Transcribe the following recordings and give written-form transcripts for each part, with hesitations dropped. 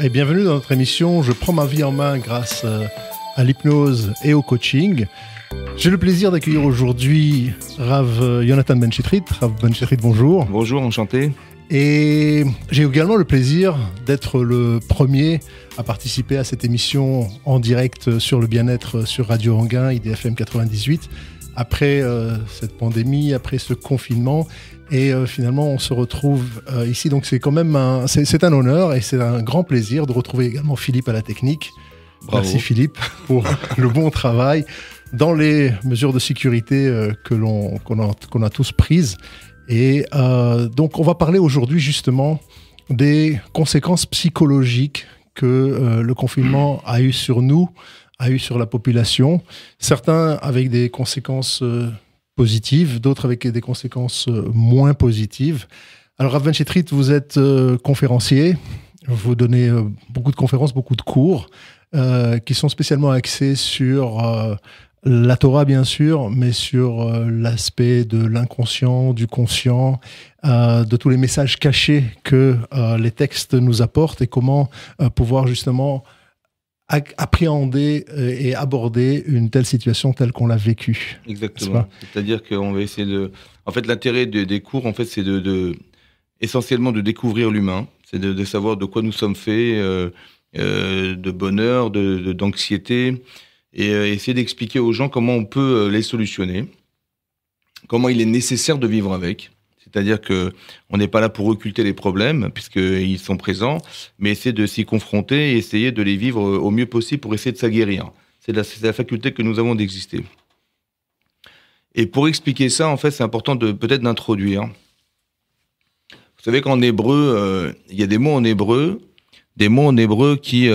et bienvenue dans notre émission Je prends ma vie en main grâce à l'hypnose et au coaching. J'ai le plaisir d'accueillir aujourd'hui Rav Yonatan Ben-Chitrit. Rav Ben-Chitrit, bonjour. Bonjour, enchanté. Et j'ai également le plaisir d'être le premier à participer à cette émission en direct sur le bien-être sur Radio Anguin, IDFM 98, après cette pandémie, après ce confinement. Et finalement, on se retrouve ici. Donc c'est quand même c'est un honneur et c'est un grand plaisir de retrouver également Philippe à la technique. Bravo. Merci Philippe pour le bon travail dans les mesures de sécurité qu'on a tous prises. Et donc on va parler aujourd'hui justement des conséquences psychologiques que le confinement a eu sur nous, a eu sur la population. Certains avec des conséquences positives, d'autres avec des conséquences moins positives. Alors Rav Ben-Chitrit, vous êtes conférencier, vous donnez beaucoup de conférences, beaucoup de cours qui sont spécialement axés sur la Torah bien sûr, mais sur l'aspect de l'inconscient, du conscient, de tous les messages cachés que les textes nous apportent et comment pouvoir justement appréhender et aborder une telle situation telle qu'on l'a vécue. Exactement. C'est-à-dire qu'on va essayer de... En fait, l'intérêt des cours, en fait, c'est essentiellement de découvrir l'humain. C'est de savoir de quoi nous sommes faits, de bonheur, d'anxiété, et essayer d'expliquer aux gens comment on peut les solutionner, comment il est nécessaire de vivre avec. C'est-à-dire qu'on n'est pas là pour occulter les problèmes, puisqu'ils sont présents, mais essayer de s'y confronter et essayer de les vivre au mieux possible pour essayer de s'aguerrir. C'est la faculté que nous avons d'exister. Et pour expliquer ça, en fait, c'est important peut-être d'introduire. Vous savez qu'en hébreu, il y a des mots en hébreu qui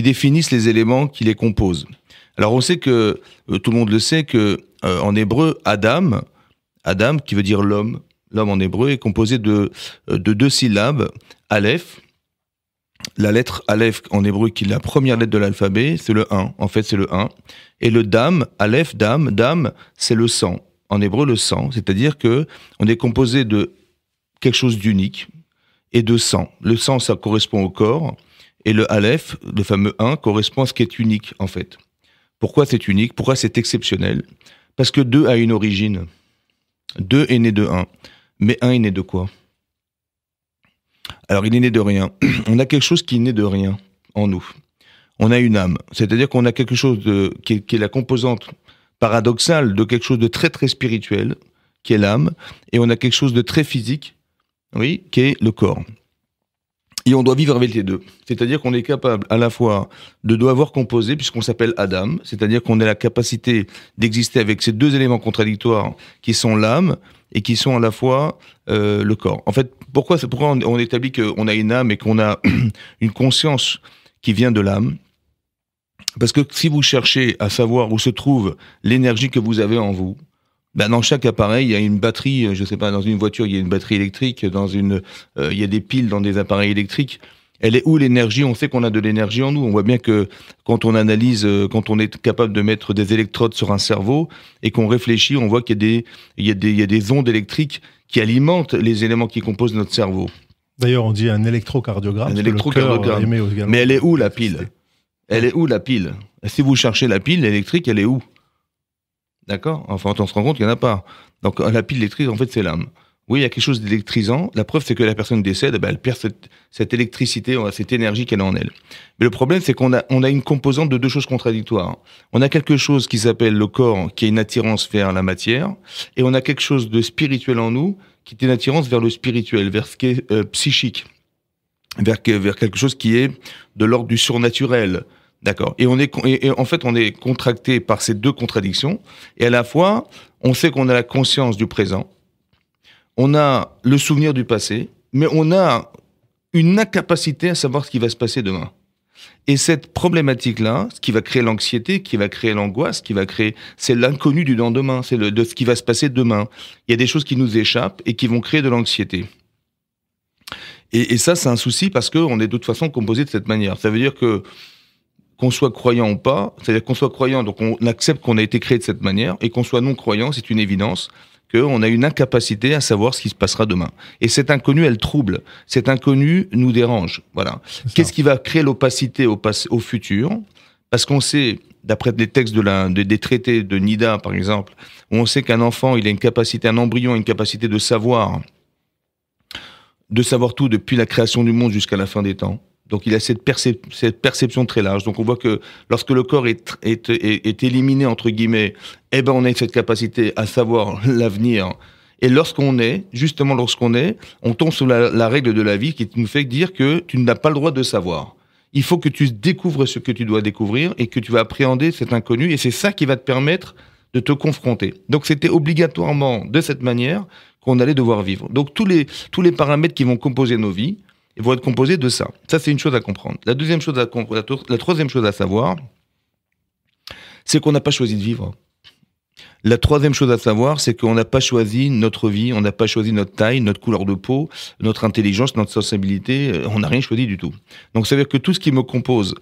définissent les éléments qui les composent. Alors on sait que, tout le monde le sait, que en hébreu, Adam, qui veut dire l'homme en hébreu, est composé de deux syllabes, Aleph. La lettre Aleph en hébreu, qui est la première lettre de l'alphabet, c'est le 1. En fait, c'est le 1. Et le Dam, Aleph, Dam, c'est le sang. En hébreu, le sang. C'est-à-dire que on est composé de quelque chose d'unique et de sang. Le sang, ça correspond au corps. Et le Aleph, le fameux 1, correspond à ce qui est unique, en fait. Pourquoi c'est unique? Pourquoi c'est exceptionnel? Parce que 2 a une origine. 2 est né de 1. Mais 1 est né de quoi? Alors, il est né de rien. On a quelque chose qui est né de rien en nous. On a une âme. C'est-à-dire qu'on a quelque chose qui est la composante paradoxale de quelque chose de très, très spirituel, qui est l'âme. Et on a quelque chose de très physique, oui, qui est le corps. Et on doit vivre avec les deux. C'est-à-dire qu'on est capable à la fois de devoir composer, puisqu'on s'appelle Adam, c'est-à-dire qu'on a la capacité d'exister avec ces deux éléments contradictoires qui sont l'âme et qui sont à la fois le corps. En fait, pourquoi on établit qu'on a une âme et qu'on a une conscience qui vient de l'âme? Parce que si vous cherchez à savoir où se trouve l'énergie que vous avez en vous, ben dans chaque appareil, il y a une batterie, je sais pas, dans une voiture, il y a une batterie électrique, il y a des piles dans des appareils électriques. Elle est où l'énergie? On sait qu'on a de l'énergie en nous. On voit bien que quand on analyse, quand on est capable de mettre des électrodes sur un cerveau et qu'on réfléchit, on voit qu'il y a des ondes électriques qui alimentent les éléments qui composent notre cerveau. D'ailleurs, on dit un électrocardiogramme. Un électrocardiogramme. Mais elle est où la pile? Elle est où la pile? Si vous cherchez la pile électrique, elle est où? D'accord? Enfin, on se rend compte qu'il n'y en a pas. Donc, la pile électrique, en fait, c'est l'âme. Oui, il y a quelque chose d'électrisant. La preuve, c'est que la personne décède, elle perd cette électricité, cette énergie qu'elle a en elle. Mais le problème, c'est qu'on a une composante de deux choses contradictoires. On a quelque chose qui s'appelle le corps, qui est une attirance vers la matière, et on a quelque chose de spirituel en nous, qui est une attirance vers le spirituel, vers ce qui est psychique, vers quelque chose qui est de l'ordre du surnaturel. D'accord. Et en fait, on est contracté par ces deux contradictions. Et à la fois, on sait qu'on a la conscience du présent, on a le souvenir du passé, mais on a une incapacité à savoir ce qui va se passer demain. Et cette problématique-là, ce qui va créer l'anxiété, qui va créer l'angoisse, c'est l'inconnu du lendemain, c'est de ce qui va se passer demain. Il y a des choses qui nous échappent et qui vont créer de l'anxiété. Et ça, c'est un souci parce qu'on est de toute façon composé de cette manière. Ça veut dire qu'on soit croyant ou pas, c'est-à-dire qu'on soit croyant, donc on accepte qu'on a été créé de cette manière, et qu'on soit non croyant, c'est une évidence qu'on a une incapacité à savoir ce qui se passera demain. Et cet inconnu, elle trouble. Cet inconnu nous dérange. Voilà. Qu'est-ce qui va créer l'opacité au futur? Parce qu'on sait, d'après les textes des traités de Nida, par exemple, où on sait qu'un enfant, il a une capacité, un embryon a une capacité de savoir tout depuis la création du monde jusqu'à la fin des temps. Donc il a cette perception très large. Donc on voit que lorsque le corps est éliminé, entre guillemets, eh ben on a cette capacité à savoir l'avenir. Et lorsqu'on est, on tombe sur la règle de la vie qui nous fait dire que tu n'as pas le droit de savoir. Il faut que tu découvres ce que tu dois découvrir et que tu vas appréhender cet inconnu. Et c'est ça qui va te permettre de te confronter. Donc c'était obligatoirement de cette manière qu'on allait devoir vivre. Donc tous les paramètres qui vont composer nos vies, ils vont être composés de ça. Ça, c'est une chose à comprendre. La troisième chose à savoir, c'est qu'on n'a pas choisi de vivre. La troisième chose à savoir, c'est qu'on n'a pas choisi notre vie, on n'a pas choisi notre taille, notre couleur de peau, notre intelligence, notre sensibilité, on n'a rien choisi du tout. Donc ça veut dire que tout ce qui me compose,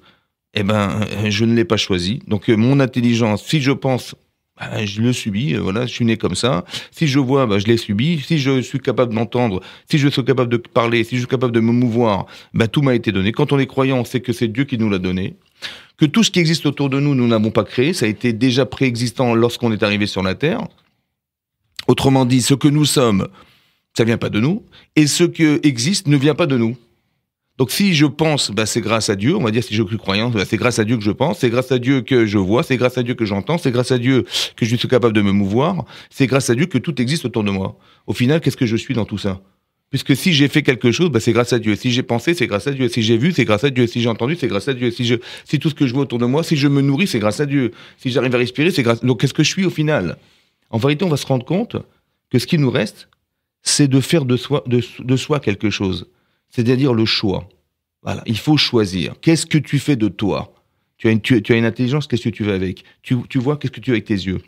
eh ben, je ne l'ai pas choisi. Donc mon intelligence, si je pense, je le subis, voilà, je suis né comme ça. Si je vois, je l'ai subi. Si je suis capable d'entendre, si je suis capable de parler, si je suis capable de me mouvoir, tout m'a été donné. Quand on est croyant, on sait que c'est Dieu qui nous l'a donné. Que tout ce qui existe autour de nous, nous n'avons pas créé. Ça a été déjà préexistant lorsqu'on est arrivé sur la Terre. Autrement dit, ce que nous sommes, ça vient pas de nous. Et ce qui existe ne vient pas de nous. Donc si je pense, c'est grâce à Dieu, on va dire si je suis croyant, c'est grâce à Dieu que je pense, c'est grâce à Dieu que je vois, c'est grâce à Dieu que j'entends, c'est grâce à Dieu que je suis capable de me mouvoir, c'est grâce à Dieu que tout existe autour de moi. Au final, qu'est-ce que je suis dans tout ça? Puisque si j'ai fait quelque chose, c'est grâce à Dieu. Si j'ai pensé, c'est grâce à Dieu. Si j'ai vu, c'est grâce à Dieu. Si j'ai entendu, c'est grâce à Dieu. Si tout ce que je vois autour de moi, si je me nourris, c'est grâce à Dieu. Si j'arrive à respirer, c'est grâce. Donc qu'est-ce que je suis au final? En vérité, on va se rendre compte que ce qui nous reste, c'est de faire de soi quelque chose. C'est-à-dire le choix. Voilà, il faut choisir. Qu'est-ce que tu fais de toi? Tu as une intelligence, qu'est-ce que tu fais avec? Tu vois, qu'est-ce que tu fais avec tes yeux?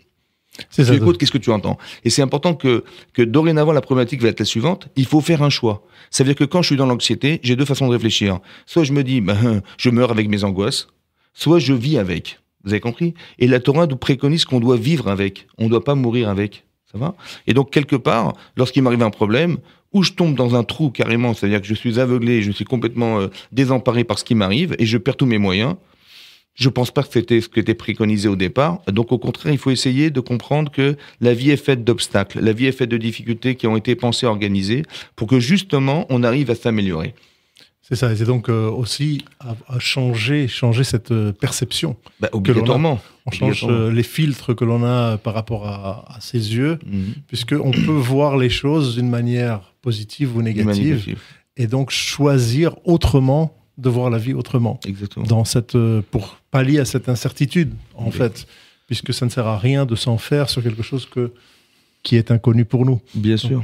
Tu écoutes, qu'est-ce que tu entends? Et c'est important que dorénavant, la problématique va être la suivante. Il faut faire un choix. Ça veut dire que quand je suis dans l'anxiété, j'ai deux façons de réfléchir. Soit je me dis, je meurs avec mes angoisses, soit je vis avec. Vous avez compris? Et la Torah nous préconise qu'on doit vivre avec. On ne doit pas mourir avec. Ça va? Et donc, quelque part, lorsqu'il m'arrive un problème, ou je tombe dans un trou carrément, c'est-à-dire que je suis aveuglé, je suis complètement désemparé par ce qui m'arrive et je perds tous mes moyens. Je pense pas que c'était ce qui était préconisé au départ. Donc au contraire, il faut essayer de comprendre que la vie est faite d'obstacles, la vie est faite de difficultés qui ont été pensées, organisées, pour que justement on arrive à s'améliorer. C'est ça, et c'est donc aussi à changer cette perception. Obligatoirement. On change les filtres que l'on a par rapport à ses yeux, puisqu'on peut voir les choses d'une manière positive ou négative, et donc choisir autrement, de voir la vie autrement. Exactement. Pour pallier à cette incertitude, en fait, puisque ça ne sert à rien de s'en faire sur quelque chose qui est inconnu pour nous. Bien sûr.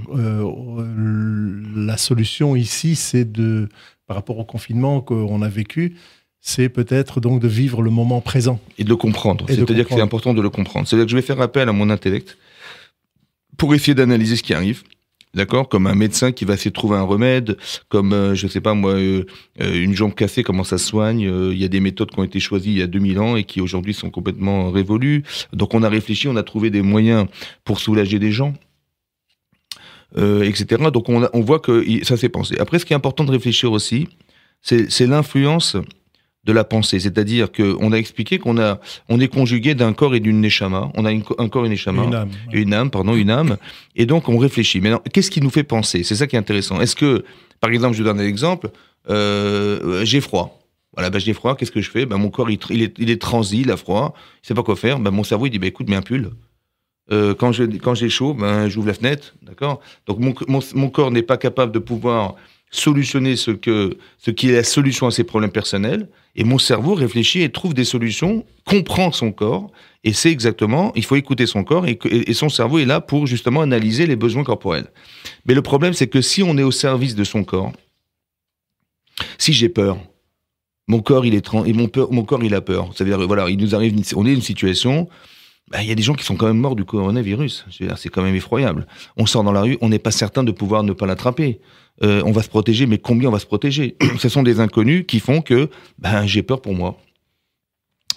La solution ici, c'est par rapport au confinement qu'on a vécu, c'est peut-être donc de vivre le moment présent. Et de le comprendre. C'est-à-dire que c'est important de le comprendre. C'est-à-dire que je vais faire appel à mon intellect pour essayer d'analyser ce qui arrive. D'accord? Comme un médecin qui va essayer de trouver un remède, comme, je sais pas moi, une jambe cassée, comment ça se soigne. Il y a des méthodes qui ont été choisies il y a 2000 ans et qui aujourd'hui sont complètement révolues. Donc on a réfléchi, on a trouvé des moyens pour soulager des gens. Etc. Donc on voit que ça s'est pensé. Après, ce qui est important de réfléchir aussi, c'est l'influence de la pensée. C'est-à-dire qu'on a expliqué qu'on est conjugué d'un corps et d'une neshama. On a un corps et une neshama. Une âme. Et donc on réfléchit. Maintenant, qu'est-ce qui nous fait penser? C'est ça qui est intéressant. Est-ce que, par exemple, je donne un exemple, j'ai froid. Voilà, j'ai froid, qu'est-ce que je fais? Mon corps, il est transi, il a froid, il sait pas quoi faire. Mon cerveau, il dit, écoute, mets un pull. Quand j'ai chaud, j'ouvre la fenêtre, d'accord? Donc mon corps n'est pas capable de pouvoir solutionner ce qui est la solution à ses problèmes personnels, et mon cerveau réfléchit et trouve des solutions, comprend son corps, et c'est exactement, il faut écouter son corps, et son cerveau est là pour justement analyser les besoins corporels. Mais le problème, c'est que si on est au service de son corps, si j'ai peur, mon corps il a peur. Ça veut dire, voilà, il nous arrive, on est dans une situation. Il y a des gens qui sont quand même morts du coronavirus. C'est quand même effroyable. On sort dans la rue, on n'est pas certain de pouvoir ne pas l'attraper. On va se protéger, mais combien on va se protéger? Ce sont des inconnus qui font que j'ai peur pour moi.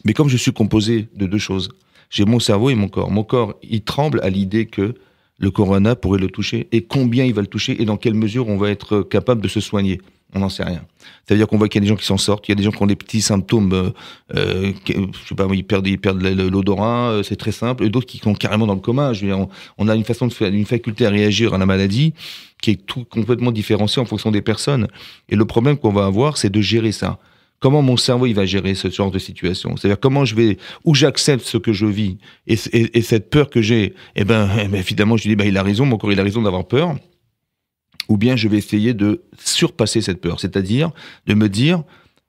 Mais comme je suis composé de deux choses, j'ai mon cerveau et mon corps. Mon corps, il tremble à l'idée que le corona pourrait le toucher, et combien il va le toucher, et dans quelle mesure on va être capable de se soigner. On n'en sait rien. Ça veut dire qu'on voit qu'il y a des gens qui s'en sortent, il y a des gens qui ont des petits symptômes, je sais pas, ils perdent l'odorat, c'est très simple, et d'autres qui sont carrément dans le coma. Je veux dire, on a une façon de faire, une faculté à réagir à la maladie qui est complètement différenciée en fonction des personnes. Et le problème qu'on va avoir, c'est de gérer ça. Comment mon cerveau il va gérer ce genre de situation? C'est-à-dire comment où j'accepte ce que je vis et cette peur que j'ai. Évidemment, je dis, il a raison, mon corps il a raison d'avoir peur. Ou bien je vais essayer de surpasser cette peur, c'est-à-dire de me dire,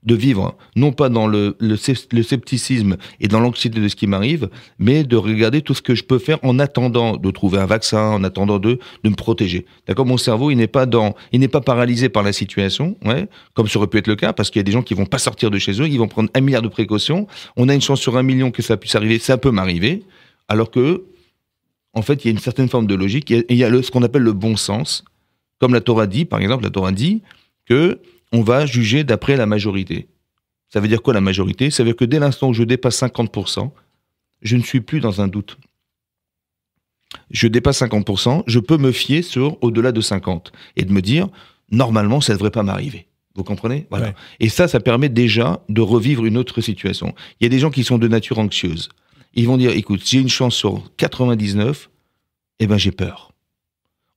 de vivre, non pas dans le scepticisme et dans l'anxiété de ce qui m'arrive, mais de regarder tout ce que je peux faire en attendant de trouver un vaccin, en attendant de me protéger. D'accord? Mon cerveau, il n'est pas paralysé par la situation, ouais, comme ça aurait pu être le cas, parce qu'il y a des gens qui vont pas sortir de chez eux, ils vont prendre 1 milliard de précautions. On a une chance sur 1 million que ça puisse arriver, ça peut m'arriver, alors que, en fait, il y a une certaine forme de logique, et il y a ce qu'on appelle le bon sens. Comme la Torah dit, par exemple, la Torah dit que on va juger d'après la majorité. Ça veut dire quoi la majorité? Ça veut dire que dès l'instant où je dépasse 50%, je ne suis plus dans un doute. Je dépasse 50%, je peux me fier sur au-delà de 50 et de me dire, normalement, ça ne devrait pas m'arriver. Vous comprenez? Voilà. Ouais. Et ça permet déjà de revivre une autre situation. Il y a des gens qui sont de nature anxieuse. Ils vont dire, écoute, si j'ai une chance sur 99, j'ai peur.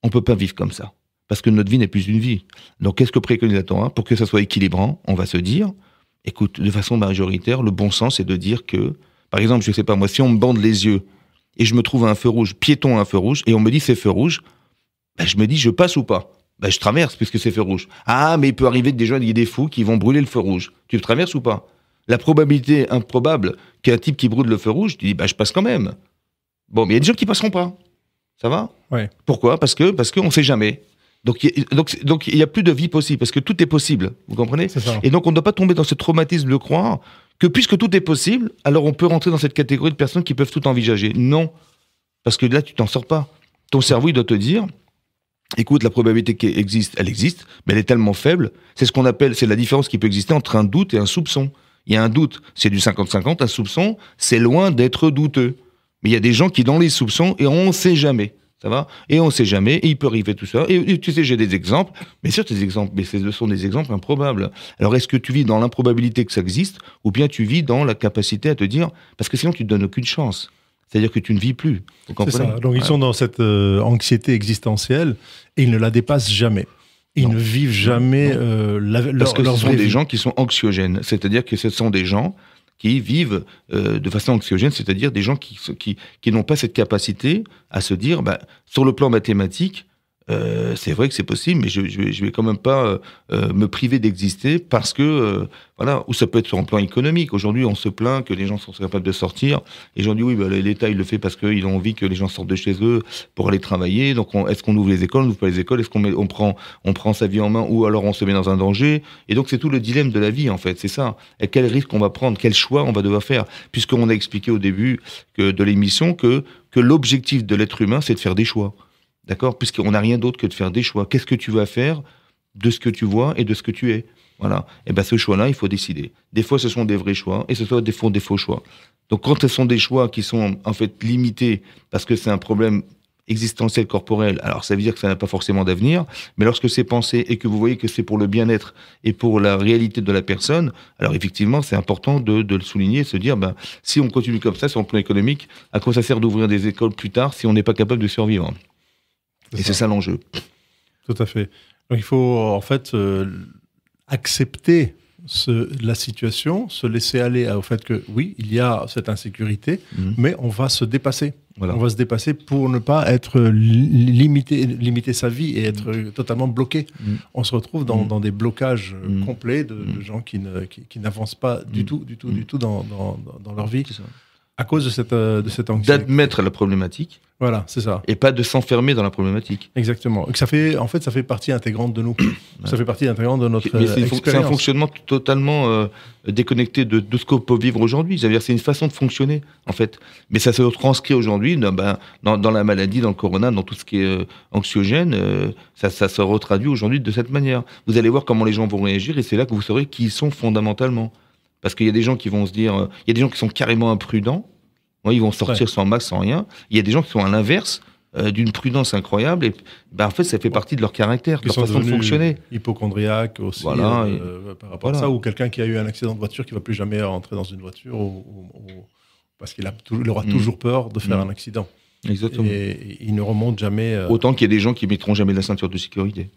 On ne peut pas vivre comme ça. Parce que notre vie n'est plus une vie. Donc, qu'est-ce que préconise la Torah? Pour que ça soit équilibrant, on va se dire, écoute, de façon majoritaire, le bon sens, c'est de dire que, par exemple, je sais pas moi, si on me bande les yeux et je me trouve à un feu rouge, piéton à un feu rouge, et on me dit c'est feu rouge, je me dis je passe ou pas? Je traverse puisque c'est feu rouge. Ah, mais il peut arriver que il y ait des fous qui vont brûler le feu rouge. Tu traverses ou pas? La probabilité improbable qu'un type qui brûle le feu rouge, tu dis je passe quand même. Bon, mais il y a des gens qui passeront pas. Ça va? Ouais. Pourquoi? Parce qu'on sait jamais. Donc, il n'y a plus de vie possible, parce que tout est possible, vous comprenez? Et donc, on ne doit pas tomber dans ce traumatisme de croire que puisque tout est possible, alors on peut rentrer dans cette catégorie de personnes qui peuvent tout envisager. Non, parce que là, tu t'en sors pas. Ton cerveau, il doit te dire, écoute, la probabilité qu'elle existe, mais elle est tellement faible, c'est la différence qui peut exister entre un doute et un soupçon. Il y a un doute, c'est du 50-50, un soupçon, c'est loin d'être douteux. Mais il y a des gens qui, dans les soupçons, et on ne sait jamais. Ça va? Et on ne sait jamais, et il peut arriver tout ça. Et tu sais, j'ai des exemples, mais certes, ces exemples, mais ce sont des exemples improbables. Alors, est-ce que tu vis dans l'improbabilité que ça existe, ou bien tu vis dans la capacité à te dire, parce que sinon, tu ne te donnes aucune chance. C'est-à-dire que tu ne vis plus. Vous comprenez? C'est ça. Donc, ils sont dans cette anxiété existentielle, et ils ne la dépassent jamais. Ils ne vivent jamais parce que ce sont des gens qui sont anxiogènes. C'est-à-dire que ce sont des gens qui vivent de façon anxiogène, c'est-à-dire des gens qui n'ont pas cette capacité à se dire, sur le plan mathématique, c'est vrai que c'est possible, mais je vais quand même pas me priver d'exister parce que, voilà, ou ça peut être sur un plan économique. Aujourd'hui, on se plaint que les gens sont capables de sortir. Et j'en dis, oui, l'État, il le fait parce qu'ils ont envie que les gens sortent de chez eux pour aller travailler. Donc, est-ce qu'on ouvre les écoles, on n'ouvre pas les écoles? Est-ce qu'on prend sa vie en main ou alors on se met dans un danger? Et donc, c'est tout le dilemme de la vie, en fait. C'est ça. Et quel risque on va prendre? Quel choix on va devoir faire? Puisqu'on a expliqué au début de l'émission que l'objectif de l'être humain, c'est de faire des choix. D'accord? Puisqu'on n'a rien d'autre que de faire des choix. Qu'est-ce que tu vas faire de ce que tu vois et de ce que tu es? Voilà. Et ce choix-là, il faut décider. Des fois, ce sont des vrais choix et ce sont des faux choix. Donc, quand ce sont des choix qui sont, en fait, limités parce que c'est un problème existentiel corporel, alors ça veut dire que ça n'a pas forcément d'avenir, mais lorsque c'est pensé et que vous voyez que c'est pour le bien-être et pour la réalité de la personne, alors effectivement, c'est important de le souligner et de se dire, si on continue comme ça, sur le plan économique, à quoi ça sert d'ouvrir des écoles plus tard si on n'est pas capable de survivre? C'est ça l'enjeu. Tout à fait. Donc il faut en fait accepter la situation, se laisser aller au fait que oui, il y a cette insécurité, mais on va se dépasser. Voilà. On va se dépasser pour ne pas être limiter sa vie et être totalement bloqué. On se retrouve dans des blocages complets de gens qui n'avancent pas du tout dans leur vie. À cause de cette anxiété. D'admettre la problématique. Voilà, c'est ça. Et pas de s'enfermer dans la problématique. Exactement. Ça fait partie intégrante de nous. Ça fait partie intégrante de notre expérience. C'est un fonctionnement totalement déconnecté de ce qu'on peut vivre aujourd'hui. C'est-à-dire, c'est une façon de fonctionner, en fait. Mais ça se transcrit aujourd'hui dans la maladie, dans le corona, dans tout ce qui est anxiogène. Ça se retraduit aujourd'hui de cette manière. Vous allez voir comment les gens vont réagir et c'est là que vous saurez qui ils sont fondamentalement. Parce qu'il y a des gens qui vont se dire... il y a des gens qui sont carrément imprudents. Ils vont sortir sans masque, sans rien. Il y a des gens qui sont à l'inverse, d'une prudence incroyable. Et en fait, ça fait partie de leur caractère, de leur façon de fonctionner. Hypochondriaque aussi, voilà, par rapport à ça. Ou quelqu'un qui a eu un accident de voiture qui ne va plus jamais rentrer dans une voiture parce qu'il aura toujours peur de faire un accident. Exactement. Et il ne remonte jamais. Autant qu'il y a des gens qui ne mettront jamais la ceinture de sécurité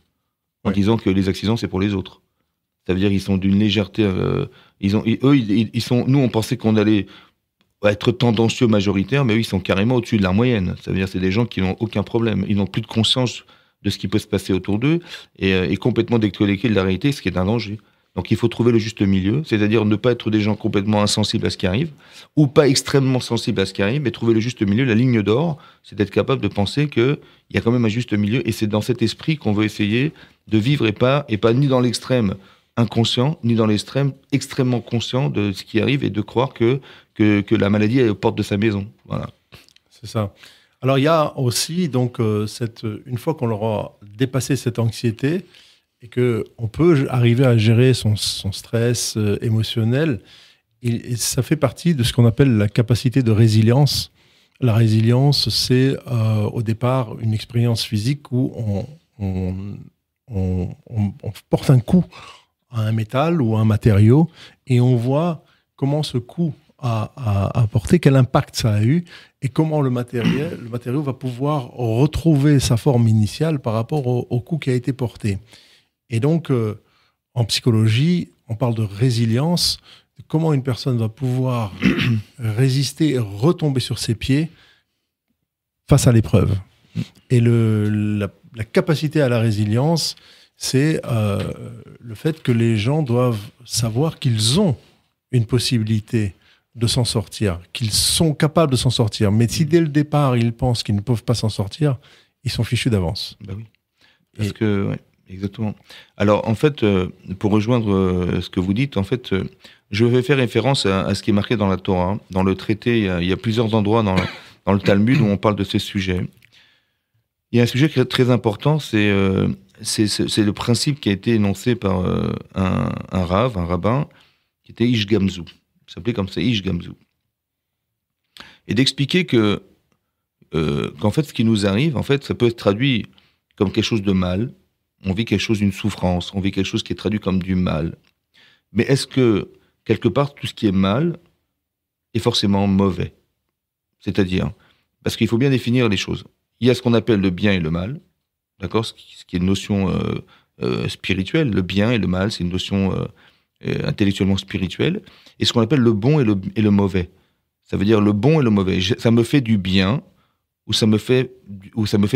en disant que les accidents, c'est pour les autres. Ça veut dire qu'ils sont d'une légèreté. Nous, on pensait qu'on allait être tendancieux majoritaire, mais eux, ils sont carrément au-dessus de la moyenne. Ça veut dire que c'est des gens qui n'ont aucun problème. Ils n'ont plus de conscience de ce qui peut se passer autour d'eux et complètement déconnectés de la réalité, ce qui est un danger. Donc il faut trouver le juste milieu, c'est-à-dire ne pas être des gens complètement insensibles à ce qui arrive, ou pas extrêmement sensibles à ce qui arrive, mais trouver le juste milieu. La ligne d'or, c'est d'être capable de penser qu'il y a quand même un juste milieu, et c'est dans cet esprit qu'on veut essayer de vivre, et pas ni dans l'extrême inconscient, ni dans l'extrême extrêmement conscient de ce qui arrive, et de croire que la maladie est aux portes de sa maison. Voilà. C'est ça. Alors il y a aussi, donc, une fois qu'on aura dépassé cette anxiété, et qu'on peut arriver à gérer son stress émotionnel, et ça fait partie de ce qu'on appelle la capacité de résilience. La résilience, c'est au départ une expérience physique où on porte un coup à un métal ou à un matériau, et on voit comment ce coup a apporté, quel impact ça a eu, et comment le matériau va pouvoir retrouver sa forme initiale par rapport au coup qui a été porté. Et donc, en psychologie, on parle de résilience, de comment une personne va pouvoir résister et retomber sur ses pieds face à l'épreuve. Et la capacité à la résilience, c'est le fait que les gens doivent savoir qu'ils ont une possibilité de s'en sortir, qu'ils sont capables de s'en sortir. Mais si dès le départ, ils pensent qu'ils ne peuvent pas s'en sortir, ils sont fichus d'avance. Ben oui. Parce que... Ouais. Exactement. Alors, en fait, pour rejoindre ce que vous dites, en fait, je vais faire référence à ce qui est marqué dans la Torah. Dans le traité, il y a plusieurs endroits dans le Talmud où on parle de ces sujets. Il y a un sujet qui est très important, c'est le principe qui a été énoncé par un rabbin, qui était Ish Gamzu. Il s'appelait comme ça, Ish Gamzu. Et d'expliquer qu'en fait, ce qui nous arrive, en fait, ça peut être traduit comme quelque chose de mal. On vit quelque chose d'une souffrance, on vit quelque chose qui est traduit comme du mal. Mais est-ce que, quelque part, tout ce qui est mal est forcément mauvais? C'est-à-dire, parce qu'il faut bien définir les choses. Il y a ce qu'on appelle le bien et le mal, d'accord? Ce qui est une notion spirituelle. Le bien et le mal, c'est une notion intellectuellement spirituelle. Et ce qu'on appelle le bon et le mauvais. Ça veut dire le bon et le mauvais. Ça me fait du bien ou ça me fait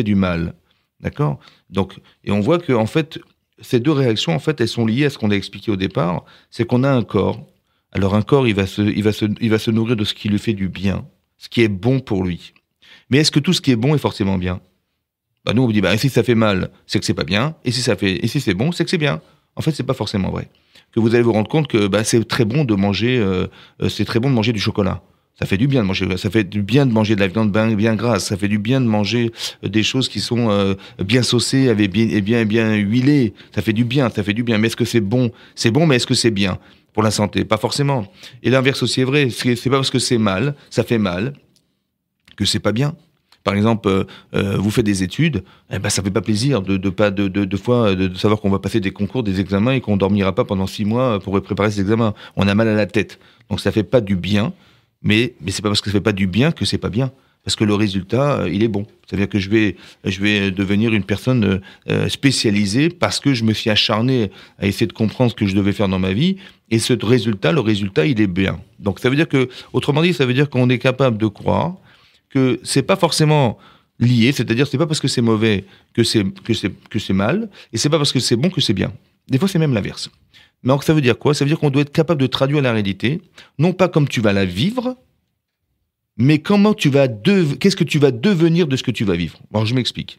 du mal. D'accord? Donc, et on voit que, en fait, ces deux réactions, en fait, elles sont liées à ce qu'on a expliqué au départ. C'est qu'on a un corps. Alors, un corps, il va se nourrir de ce qui lui fait du bien, ce qui est bon pour lui. Mais est-ce que tout ce qui est bon est forcément bien? Nous, on vous dit, si ça fait mal, c'est que c'est pas bien. Et si c'est bon, c'est que c'est bien. En fait, c'est pas forcément vrai. Que vous allez vous rendre compte que, c'est très bon de manger, du chocolat. Ça fait du bien de manger. Ça fait du bien de manger de la viande bien grasse. Ça fait du bien de manger des choses qui sont bien saucées, avec bien huilées. Ça fait du bien. Mais est-ce que c'est bon? C'est bon, mais est-ce que c'est bien pour la santé? Pas forcément. Et l'inverse aussi est vrai. C'est pas parce que c'est mal, ça fait mal, que c'est pas bien. Par exemple, vous faites des études, ça fait pas plaisir de savoir qu'on va passer des concours, des examens et qu'on dormira pas pendant 6 mois pour préparer ces examens. On a mal à la tête. Donc ça fait pas du bien. Mais c'est pas parce que ça fait pas du bien que c'est pas bien. Parce que le résultat, il est bon. C'est-à-dire que je vais devenir une personne spécialisée parce que je me suis acharné à essayer de comprendre ce que je devais faire dans ma vie. Et le résultat, il est bien. Donc ça veut dire que, autrement dit, ça veut dire qu'on est capable de croire que c'est pas forcément lié. C'est-à-dire, c'est pas parce que c'est mauvais que c'est mal. Et c'est pas parce que c'est bon que c'est bien. Des fois, c'est même l'inverse. Mais donc, ça veut dire quoi? Ça veut dire qu'on doit être capable de traduire la réalité, non pas comme tu vas la vivre, mais qu'est-ce que tu vas devenir de ce que tu vas vivre. Alors, je m'explique.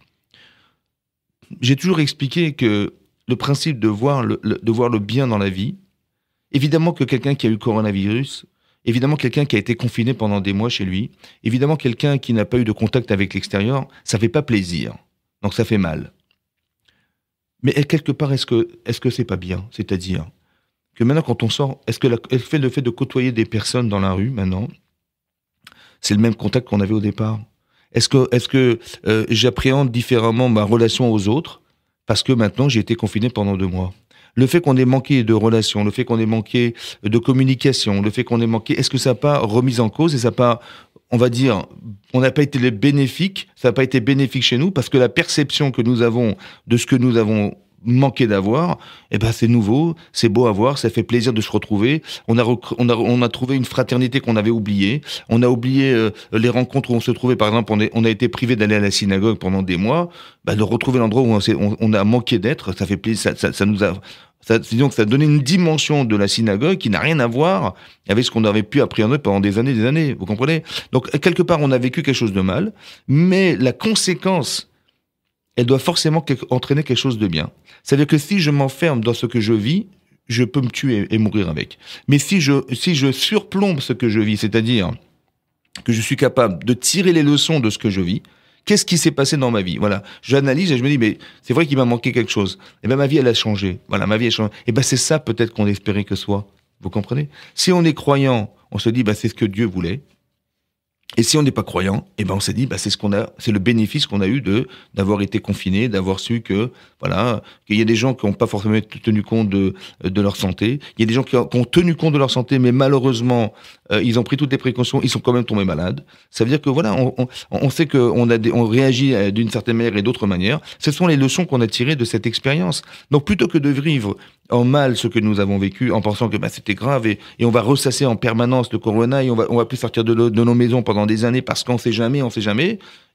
J'ai toujours expliqué que le principe de voir le bien dans la vie, évidemment que quelqu'un qui a eu le coronavirus, évidemment quelqu'un qui a été confiné pendant des mois chez lui, évidemment quelqu'un qui n'a pas eu de contact avec l'extérieur, ça fait pas plaisir. Donc, ça fait mal. Mais quelque part, est-ce que c'est pas bien? C'est-à-dire que maintenant, quand on sort, est-ce que le fait de côtoyer des personnes dans la rue, maintenant, c'est le même contact qu'on avait au départ? Est-ce que j'appréhende différemment ma relation aux autres parce que maintenant j'ai été confiné pendant 2 mois? Le fait qu'on ait manqué de relations, le fait qu'on ait manqué de communication, le fait qu'on ait manqué, est-ce que ça n'a pas remis en cause et ça n'a pas, on va dire, on n'a pas été bénéfique, ça n'a pas été bénéfique chez nous parce que la perception que nous avons de ce que nous avons manqué d'avoir, eh ben c'est nouveau, c'est beau à voir, ça fait plaisir de se retrouver. On a trouvé une fraternité qu'on avait oubliée. On a oublié les rencontres où on se trouvait. Par exemple, on a été privé d'aller à la synagogue pendant des mois. De retrouver l'endroit où on a manqué d'être, ça fait plaisir. Ça nous a disons que ça a donné une dimension de la synagogue qui n'a rien à voir avec ce qu'on avait pu appréhender pendant des années, vous comprenez? Donc, quelque part, on a vécu quelque chose de mal, mais la conséquence, elle doit forcément entraîner quelque chose de bien. C'est-à-dire que si je m'enferme dans ce que je vis, je peux me tuer et mourir avec. Mais si je surplombe ce que je vis, c'est-à-dire que je suis capable de tirer les leçons de ce que je vis, qu'est-ce qui s'est passé dans ma vie? Voilà. J'analyse et je me dis, mais c'est vrai qu'il m'a manqué quelque chose. Et ben, ma vie, elle a changé. Voilà, ma vie a changé. Et ben, c'est ça, peut-être, qu'on espérait que soit. Vous comprenez? Si on est croyant, on se dit, c'est ce que Dieu voulait. Et si on n'est pas croyant, eh ben on s'est dit, c'est le bénéfice qu'on a eu d'avoir été confiné, d'avoir su que, voilà, qu'il y a des gens qui n'ont pas forcément tenu compte de leur santé. Il y a des gens qui ont tenu compte de leur santé, mais malheureusement, ils ont pris toutes les précautions, ils sont quand même tombés malades. Ça veut dire que voilà, on sait on réagit d'une certaine manière et d'autre manière. Ce sont les leçons qu'on a tirées de cette expérience. Donc plutôt que de vivre en mal ce que nous avons vécu, en pensant que c'était grave et on va ressasser en permanence le corona et on va plus sortir de nos maisons pendant des années parce qu'on sait jamais.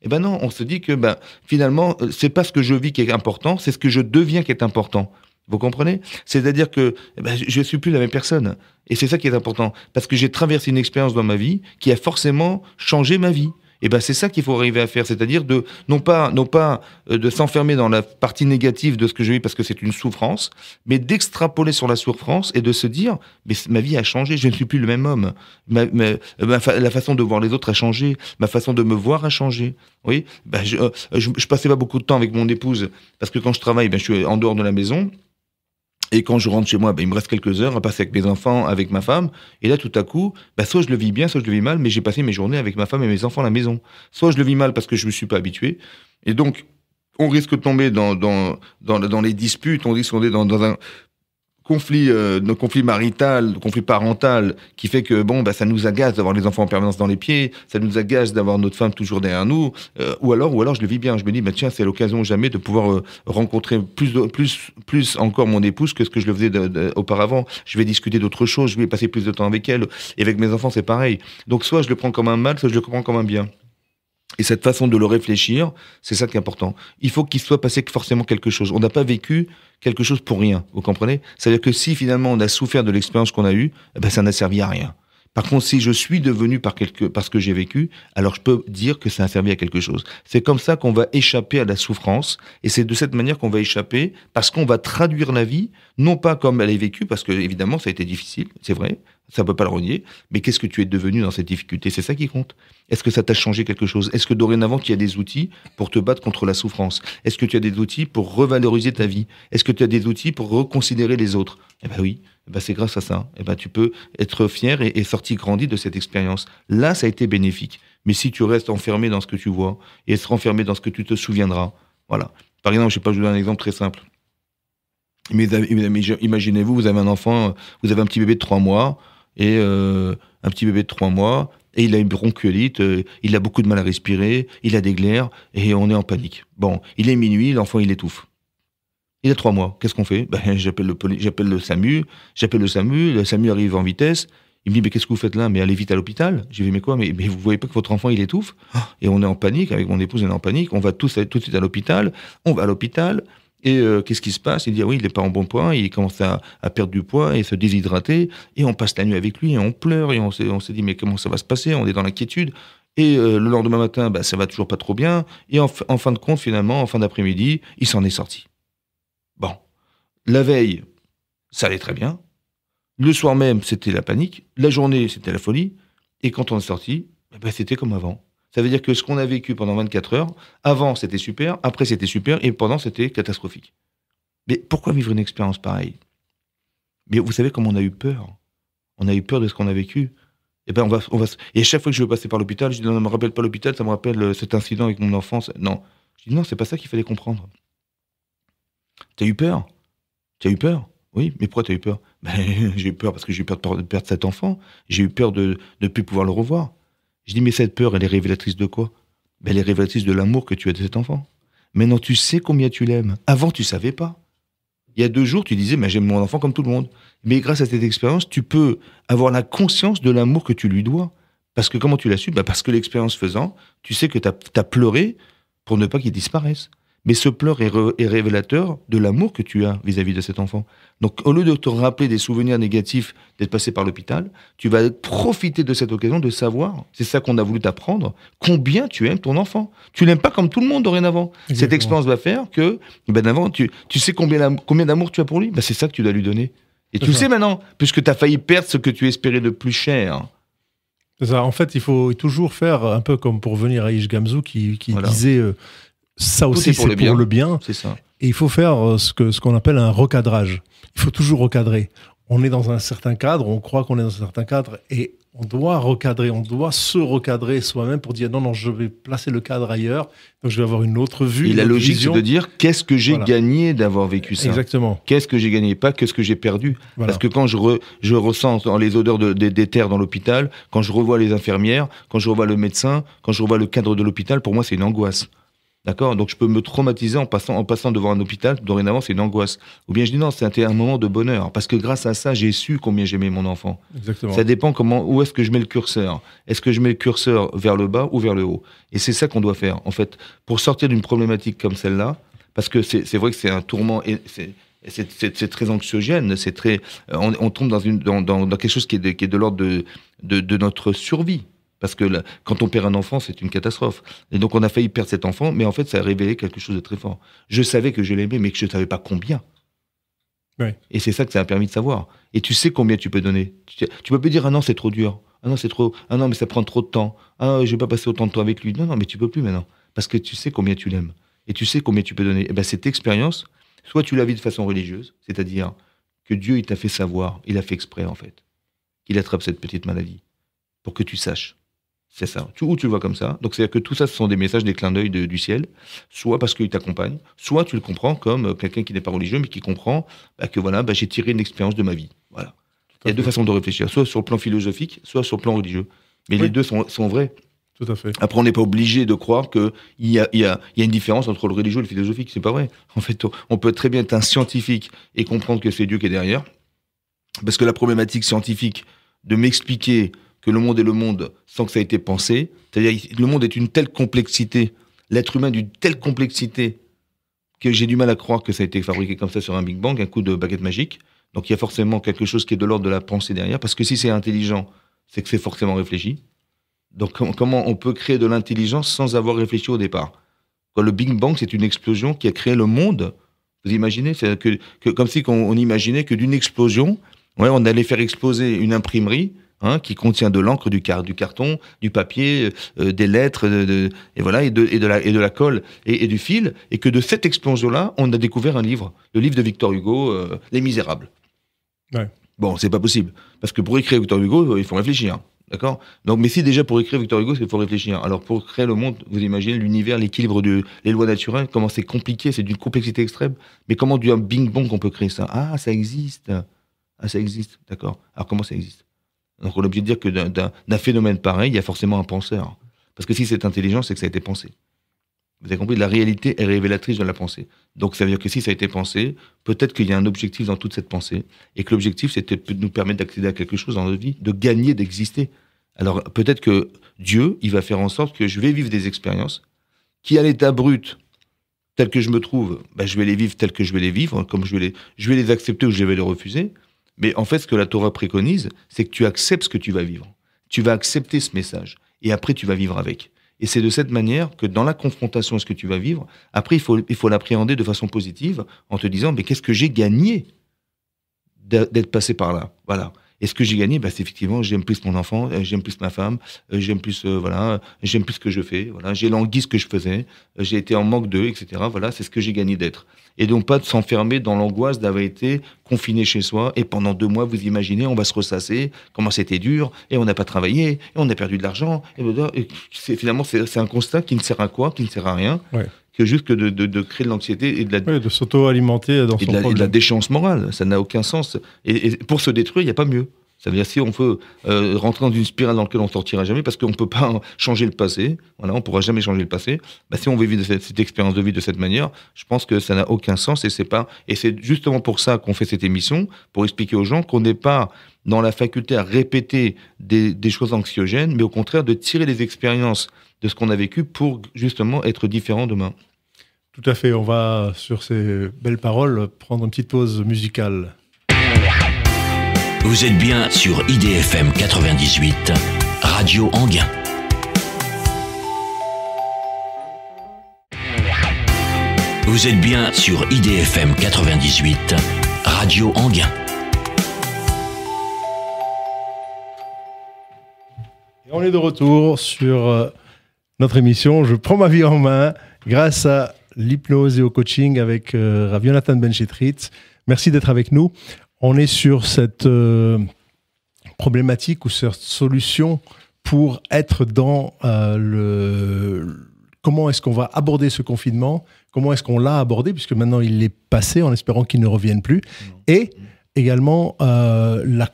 Eh ben non, on se dit que finalement c'est pas ce que je vis qui est important, c'est ce que je deviens qui est important. Vous comprenez? C'est-à-dire que je suis plus la même personne et c'est ça qui est important parce que j'ai traversé une expérience dans ma vie qui a forcément changé ma vie. Et c'est ça qu'il faut arriver à faire, c'est-à-dire non pas de s'enfermer dans la partie négative de ce que je vis parce que c'est une souffrance, mais d'extrapoler sur la souffrance et de se dire, mais ma vie a changé, je ne suis plus le même homme, la façon de voir les autres a changé, ma façon de me voir a changé. Oui, je passais pas beaucoup de temps avec mon épouse parce que quand je travaille, je suis en dehors de la maison. Et quand je rentre chez moi, il me reste quelques heures à passer avec mes enfants, avec ma femme. Et là, tout à coup, soit je le vis bien, soit je le vis mal, mais j'ai passé mes journées avec ma femme et mes enfants à la maison. Soit je le vis mal parce que je ne me suis pas habitué. Et donc, on risque de tomber dans les disputes, on risque de tomber dans un conflit marital, conflit parental, qui fait que ça nous agace d'avoir les enfants en permanence dans les pieds, ça nous agace d'avoir notre femme toujours derrière nous, ou alors je le vis bien, je me dis tiens, c'est l'occasion jamais de pouvoir rencontrer plus encore mon épouse que ce que je le faisais auparavant. Je vais discuter d'autres choses, je vais passer plus de temps avec elle, et avec mes enfants c'est pareil. Donc soit je le prends comme un mal, soit je le prends comme un bien. Et cette façon de le réfléchir, c'est ça qui est important. Il faut qu'il soit passé forcément quelque chose. On n'a pas vécu quelque chose pour rien, vous comprenez? C'est-à-dire que si finalement on a souffert de l'expérience qu'on a eue, ça n'a servi à rien. Par contre, si je suis devenu parce que j'ai vécu, alors je peux dire que ça a servi à quelque chose. C'est comme ça qu'on va échapper à la souffrance, et c'est de cette manière qu'on va échapper, parce qu'on va traduire la vie, non pas comme elle est vécue, parce que évidemment ça a été difficile, c'est vrai, ça ne peut pas le renier, mais qu'est-ce que tu es devenu dans cette difficulté? C'est ça qui compte. Est-ce que ça t'a changé quelque chose? Est-ce que dorénavant tu as des outils pour te battre contre la souffrance? Est-ce que tu as des outils pour revaloriser ta vie? Est-ce que tu as des outils pour reconsidérer les autres? Oui. C'est grâce à ça. Tu peux être fier et sorti grandi de cette expérience. Là, ça a été bénéfique. Mais si tu restes enfermé dans ce que tu vois et être enfermé dans ce que tu te souviendras, voilà. Par exemple, je vous donne un exemple très simple. Mais imaginez-vous, vous avez un enfant, vous avez un petit bébé de 3 mois et et il a une bronchiolite, il a beaucoup de mal à respirer, il a des glaires et on est en panique. Il est minuit, l'enfant il étouffe. Il a 3 mois. Qu'est-ce qu'on fait? J'appelle le SAMU. Le SAMU arrive en vitesse. Il me dit, mais qu'est-ce que vous faites là? Mais allez vite à l'hôpital. J'ai dit, mais quoi? Mais vous voyez pas que votre enfant, il étouffe? Et on est en panique. Avec mon épouse, on est en panique. On va tout de suite à l'hôpital. On va à l'hôpital. Et qu'est-ce qui se passe? Il dit, oui, il n'est pas en bon point. Il commence à perdre du poids et se déshydrater. Et on passe la nuit avec lui et on pleure. Et on s'est dit, mais comment ça va se passer? On est dans l'inquiétude. Et le lendemain matin, ça va toujours pas trop bien. Et en fin de compte, finalement, en fin d'après-midi, il s'en est sorti. La veille, ça allait très bien. Le soir même, c'était la panique. La journée, c'était la folie. Et quand on est sorti, c'était comme avant. Ça veut dire que ce qu'on a vécu pendant 24 heures, avant, c'était super, après, c'était super, et pendant, c'était catastrophique. Mais pourquoi vivre une expérience pareille? Mais vous savez comment on a eu peur? On a eu peur de ce qu'on a vécu. Et ben et chaque fois que je veux passer par l'hôpital, je dis non, ne me rappelle pas l'hôpital, ça me rappelle cet incident avec mon enfance. Non. Je dis non, c'est pas ça qu'il fallait comprendre. T'as eu peur? Tu as eu peur? Oui, mais pourquoi tu as eu peur? Ben, j'ai eu peur parce que j'ai eu peur de perdre cet enfant. J'ai eu peur de ne plus pouvoir le revoir. Je dis, mais cette peur, elle est révélatrice de quoi? Ben, elle est révélatrice de l'amour que tu as de cet enfant. Maintenant, tu sais combien tu l'aimes. Avant, tu savais pas. Il y a 2 jours, tu disais, mais j'aime mon enfant comme tout le monde. Mais grâce à cette expérience, tu peux avoir la conscience de l'amour que tu lui dois. Parce que comment tu l'as su? Ben, parce que l'expérience faisant, tu sais que tu as pleuré pour ne pas qu'il disparaisse. Mais ce pleur est révélateur de l'amour que tu as vis-à-vis de cet enfant. Donc, au lieu de te rappeler des souvenirs négatifs d'être passé par l'hôpital, tu vas profiter de cette occasion de savoir, c'est ça qu'on a voulu t'apprendre, combien tu aimes ton enfant. Tu l'aimes pas comme tout le monde dorénavant. Exactement. Cette expérience va faire que, tu sais combien d'amour tu as pour lui. Ben, c'est ça que tu dois lui donner. Et tu le sais maintenant, puisque tu as failli perdre ce que tu espérais de plus cher. C'est ça. En fait, il faut toujours faire un peu comme pour venir à Ishgamzu qui disait... ça aussi, c'est pour le bien. C'est ça. Et il faut faire ce qu'on appelle un recadrage. Il faut toujours recadrer. On est dans un certain cadre, on croit qu'on est dans un certain cadre, et on doit recadrer, on doit se recadrer soi-même pour dire non, je vais placer le cadre ailleurs, donc je vais avoir une autre vue. Et la logique, c'est de dire qu'est-ce que j'ai gagné d'avoir vécu ça? Exactement. Qu'est-ce que j'ai gagné, pas qu'est-ce que j'ai perdu. Parce que quand je ressens les odeurs des terres dans l'hôpital, quand je revois les infirmières, quand je revois le médecin, quand je revois le cadre de l'hôpital, pour moi, c'est une angoisse. D'accord? Donc je peux me traumatiser en passant devant un hôpital, dorénavant c'est une angoisse. Ou bien je dis non, c'était un moment de bonheur, parce que grâce à ça, j'ai su combien j'aimais mon enfant. Exactement. Ça dépend où est-ce que je mets le curseur. Est-ce que je mets le curseur vers le bas ou vers le haut? Et c'est ça qu'on doit faire, en fait, pour sortir d'une problématique comme celle-là, parce que c'est vrai que c'est un tourment, et c'est très anxiogène, c'est très, on tombe dans quelque chose qui est de l'ordre de notre survie. Parce que quand on perd un enfant, c'est une catastrophe. Et donc, on a failli perdre cet enfant, mais en fait, ça a révélé quelque chose de très fort. Je savais que je l'aimais, mais que je ne savais pas combien. Ouais. Et c'est ça que ça a permis de savoir. Et tu sais combien tu peux donner. Tu peux pas dire, ah non, c'est trop dur. Ah non, c'est trop. Ah non, mais ça prend trop de temps. Ah, je vais pas passer autant de temps avec lui. Non, mais tu peux plus maintenant. Parce que tu sais combien tu l'aimes. Et tu sais combien tu peux donner. Et ben, cette expérience, soit tu la vis de façon religieuse, c'est-à-dire que Dieu, il t'a fait savoir, il a fait exprès, en fait, qu'il attrape cette petite maladie, pour que tu saches. C'est ça. Ou tu le vois comme ça. Donc, c'est-à-dire que tout ça, ce sont des messages, des clins d'œil du ciel, soit parce qu'il t'accompagne, soit tu le comprends comme quelqu'un qui n'est pas religieux, mais qui comprend que voilà, j'ai tiré une expérience de ma vie. Voilà. Il y a 2 façons de réfléchir, soit sur le plan philosophique, soit sur le plan religieux. Mais les 2 sont vrais. Tout à fait. Après, on n'est pas obligé de croire qu'il y a une différence entre le religieux et le philosophique. C'est pas vrai. En fait, on peut très bien être un scientifique et comprendre que c'est Dieu qui est derrière. Parce que la problématique scientifique de m'expliquer que le monde est le monde sans que ça ait été pensé. C'est-à-dire le monde est une telle complexité, l'être humain d'une telle complexité, que j'ai du mal à croire que ça a été fabriqué comme ça sur un Big Bang, un coup de baguette magique. Donc il y a forcément quelque chose qui est de l'ordre de la pensée derrière, parce que si c'est intelligent, c'est que c'est forcément réfléchi. Donc comment on peut créer de l'intelligence sans avoir réfléchi au départ? Quand le Big Bang, c'est une explosion qui a créé le monde. Vous imaginez? C'est que comme si on imaginait que d'une explosion, on allait faire exploser une imprimerie, qui contient de l'encre, du carton, du papier, des lettres, et de la colle et du fil, et que de cette explosion-là, on a découvert un livre, le livre de Victor Hugo, Les Misérables. Ouais. Bon, c'est pas possible, parce que pour écrire Victor Hugo, il faut réfléchir, d'accord? Donc, mais si déjà pour écrire Victor Hugo, il faut réfléchir. Alors pour créer le monde, vous imaginez l'univers, l'équilibre les lois naturelles, comment c'est compliqué, c'est d'une complexité extrême. Mais comment du Big Bang on peut créer ça? Ah, ça existe. Ah, ça existe, d'accord. Alors comment ça existe? Donc on est obligé de dire que d'un phénomène pareil, il y a forcément un penseur. Parce que si c'est intelligent, c'est que ça a été pensé. Vous avez compris? La réalité est révélatrice de la pensée. Donc ça veut dire que si ça a été pensé, peut-être qu'il y a un objectif dans toute cette pensée, et que l'objectif, c'était de nous permettre d'accéder à quelque chose dans notre vie, de gagner, d'exister. Alors peut-être que Dieu, il va faire en sorte que je vais vivre des expériences qui, à l'état brut, tel que je me trouve, je vais les vivre tel que je vais les vivre, comme je vais les accepter ou je vais les refuser. Mais en fait, ce que la Torah préconise, c'est que tu acceptes ce que tu vas vivre. Tu vas accepter ce message. Et après, tu vas vivre avec. Et c'est de cette manière que dans la confrontation à ce que tu vas vivre, après, il faut l'appréhender de façon positive en te disant, mais qu'est-ce que j'ai gagné d'être passé par là? Voilà. Et ce que j'ai gagné, c'est effectivement, j'aime plus mon enfant, j'aime plus ma femme, j'aime plus, j'aime plus ce que je fais. Voilà, j'ai langui ce que je faisais, j'ai été en manque d'eux, etc. Voilà, c'est ce que j'ai gagné d'être. Et donc pas de s'enfermer dans l'angoisse d'avoir été confiné chez soi. Et pendant 2 mois, vous imaginez, on va se ressasser, comment c'était dur, et on n'a pas travaillé, et on a perdu de l'argent. Et finalement, c'est un constat qui ne sert à quoi, qui ne sert à rien. Ouais. Que juste que de créer de l'anxiété et de s'auto-alimenter dans son problème. Et de la déchéance morale, ça n'a aucun sens. Et pour se détruire, il n'y a pas mieux. Ça veut dire si on veut rentrer dans une spirale dans laquelle on ne sortira jamais, parce qu'on ne peut pas changer le passé, voilà, on ne pourra jamais changer le passé, si on veut vivre cette expérience de vie de cette manière, je pense que ça n'a aucun sens, et c'est justement pour ça qu'on fait cette émission, pour expliquer aux gens qu'on n'est pas dans la faculté à répéter des choses anxiogènes, mais au contraire de tirer les expériences de ce qu'on a vécu pour justement être différent demain. Tout à fait, on va sur ces belles paroles prendre une petite pause musicale. Vous êtes bien sur IDFM 98, Radio Anguin. Vous êtes bien sur IDFM 98, Radio Anguin. Et on est de retour sur notre émission Je prends ma vie en main grâce à l'hypnose et au coaching avec Rav Yonatan Ben-Chetrit. Merci d'être avec nous. On est sur cette problématique ou cette solution pour être dans comment est-ce qu'on va aborder ce confinement, comment est-ce qu'on l'a abordé, puisque maintenant il est passé en espérant qu'il ne revienne plus, et également la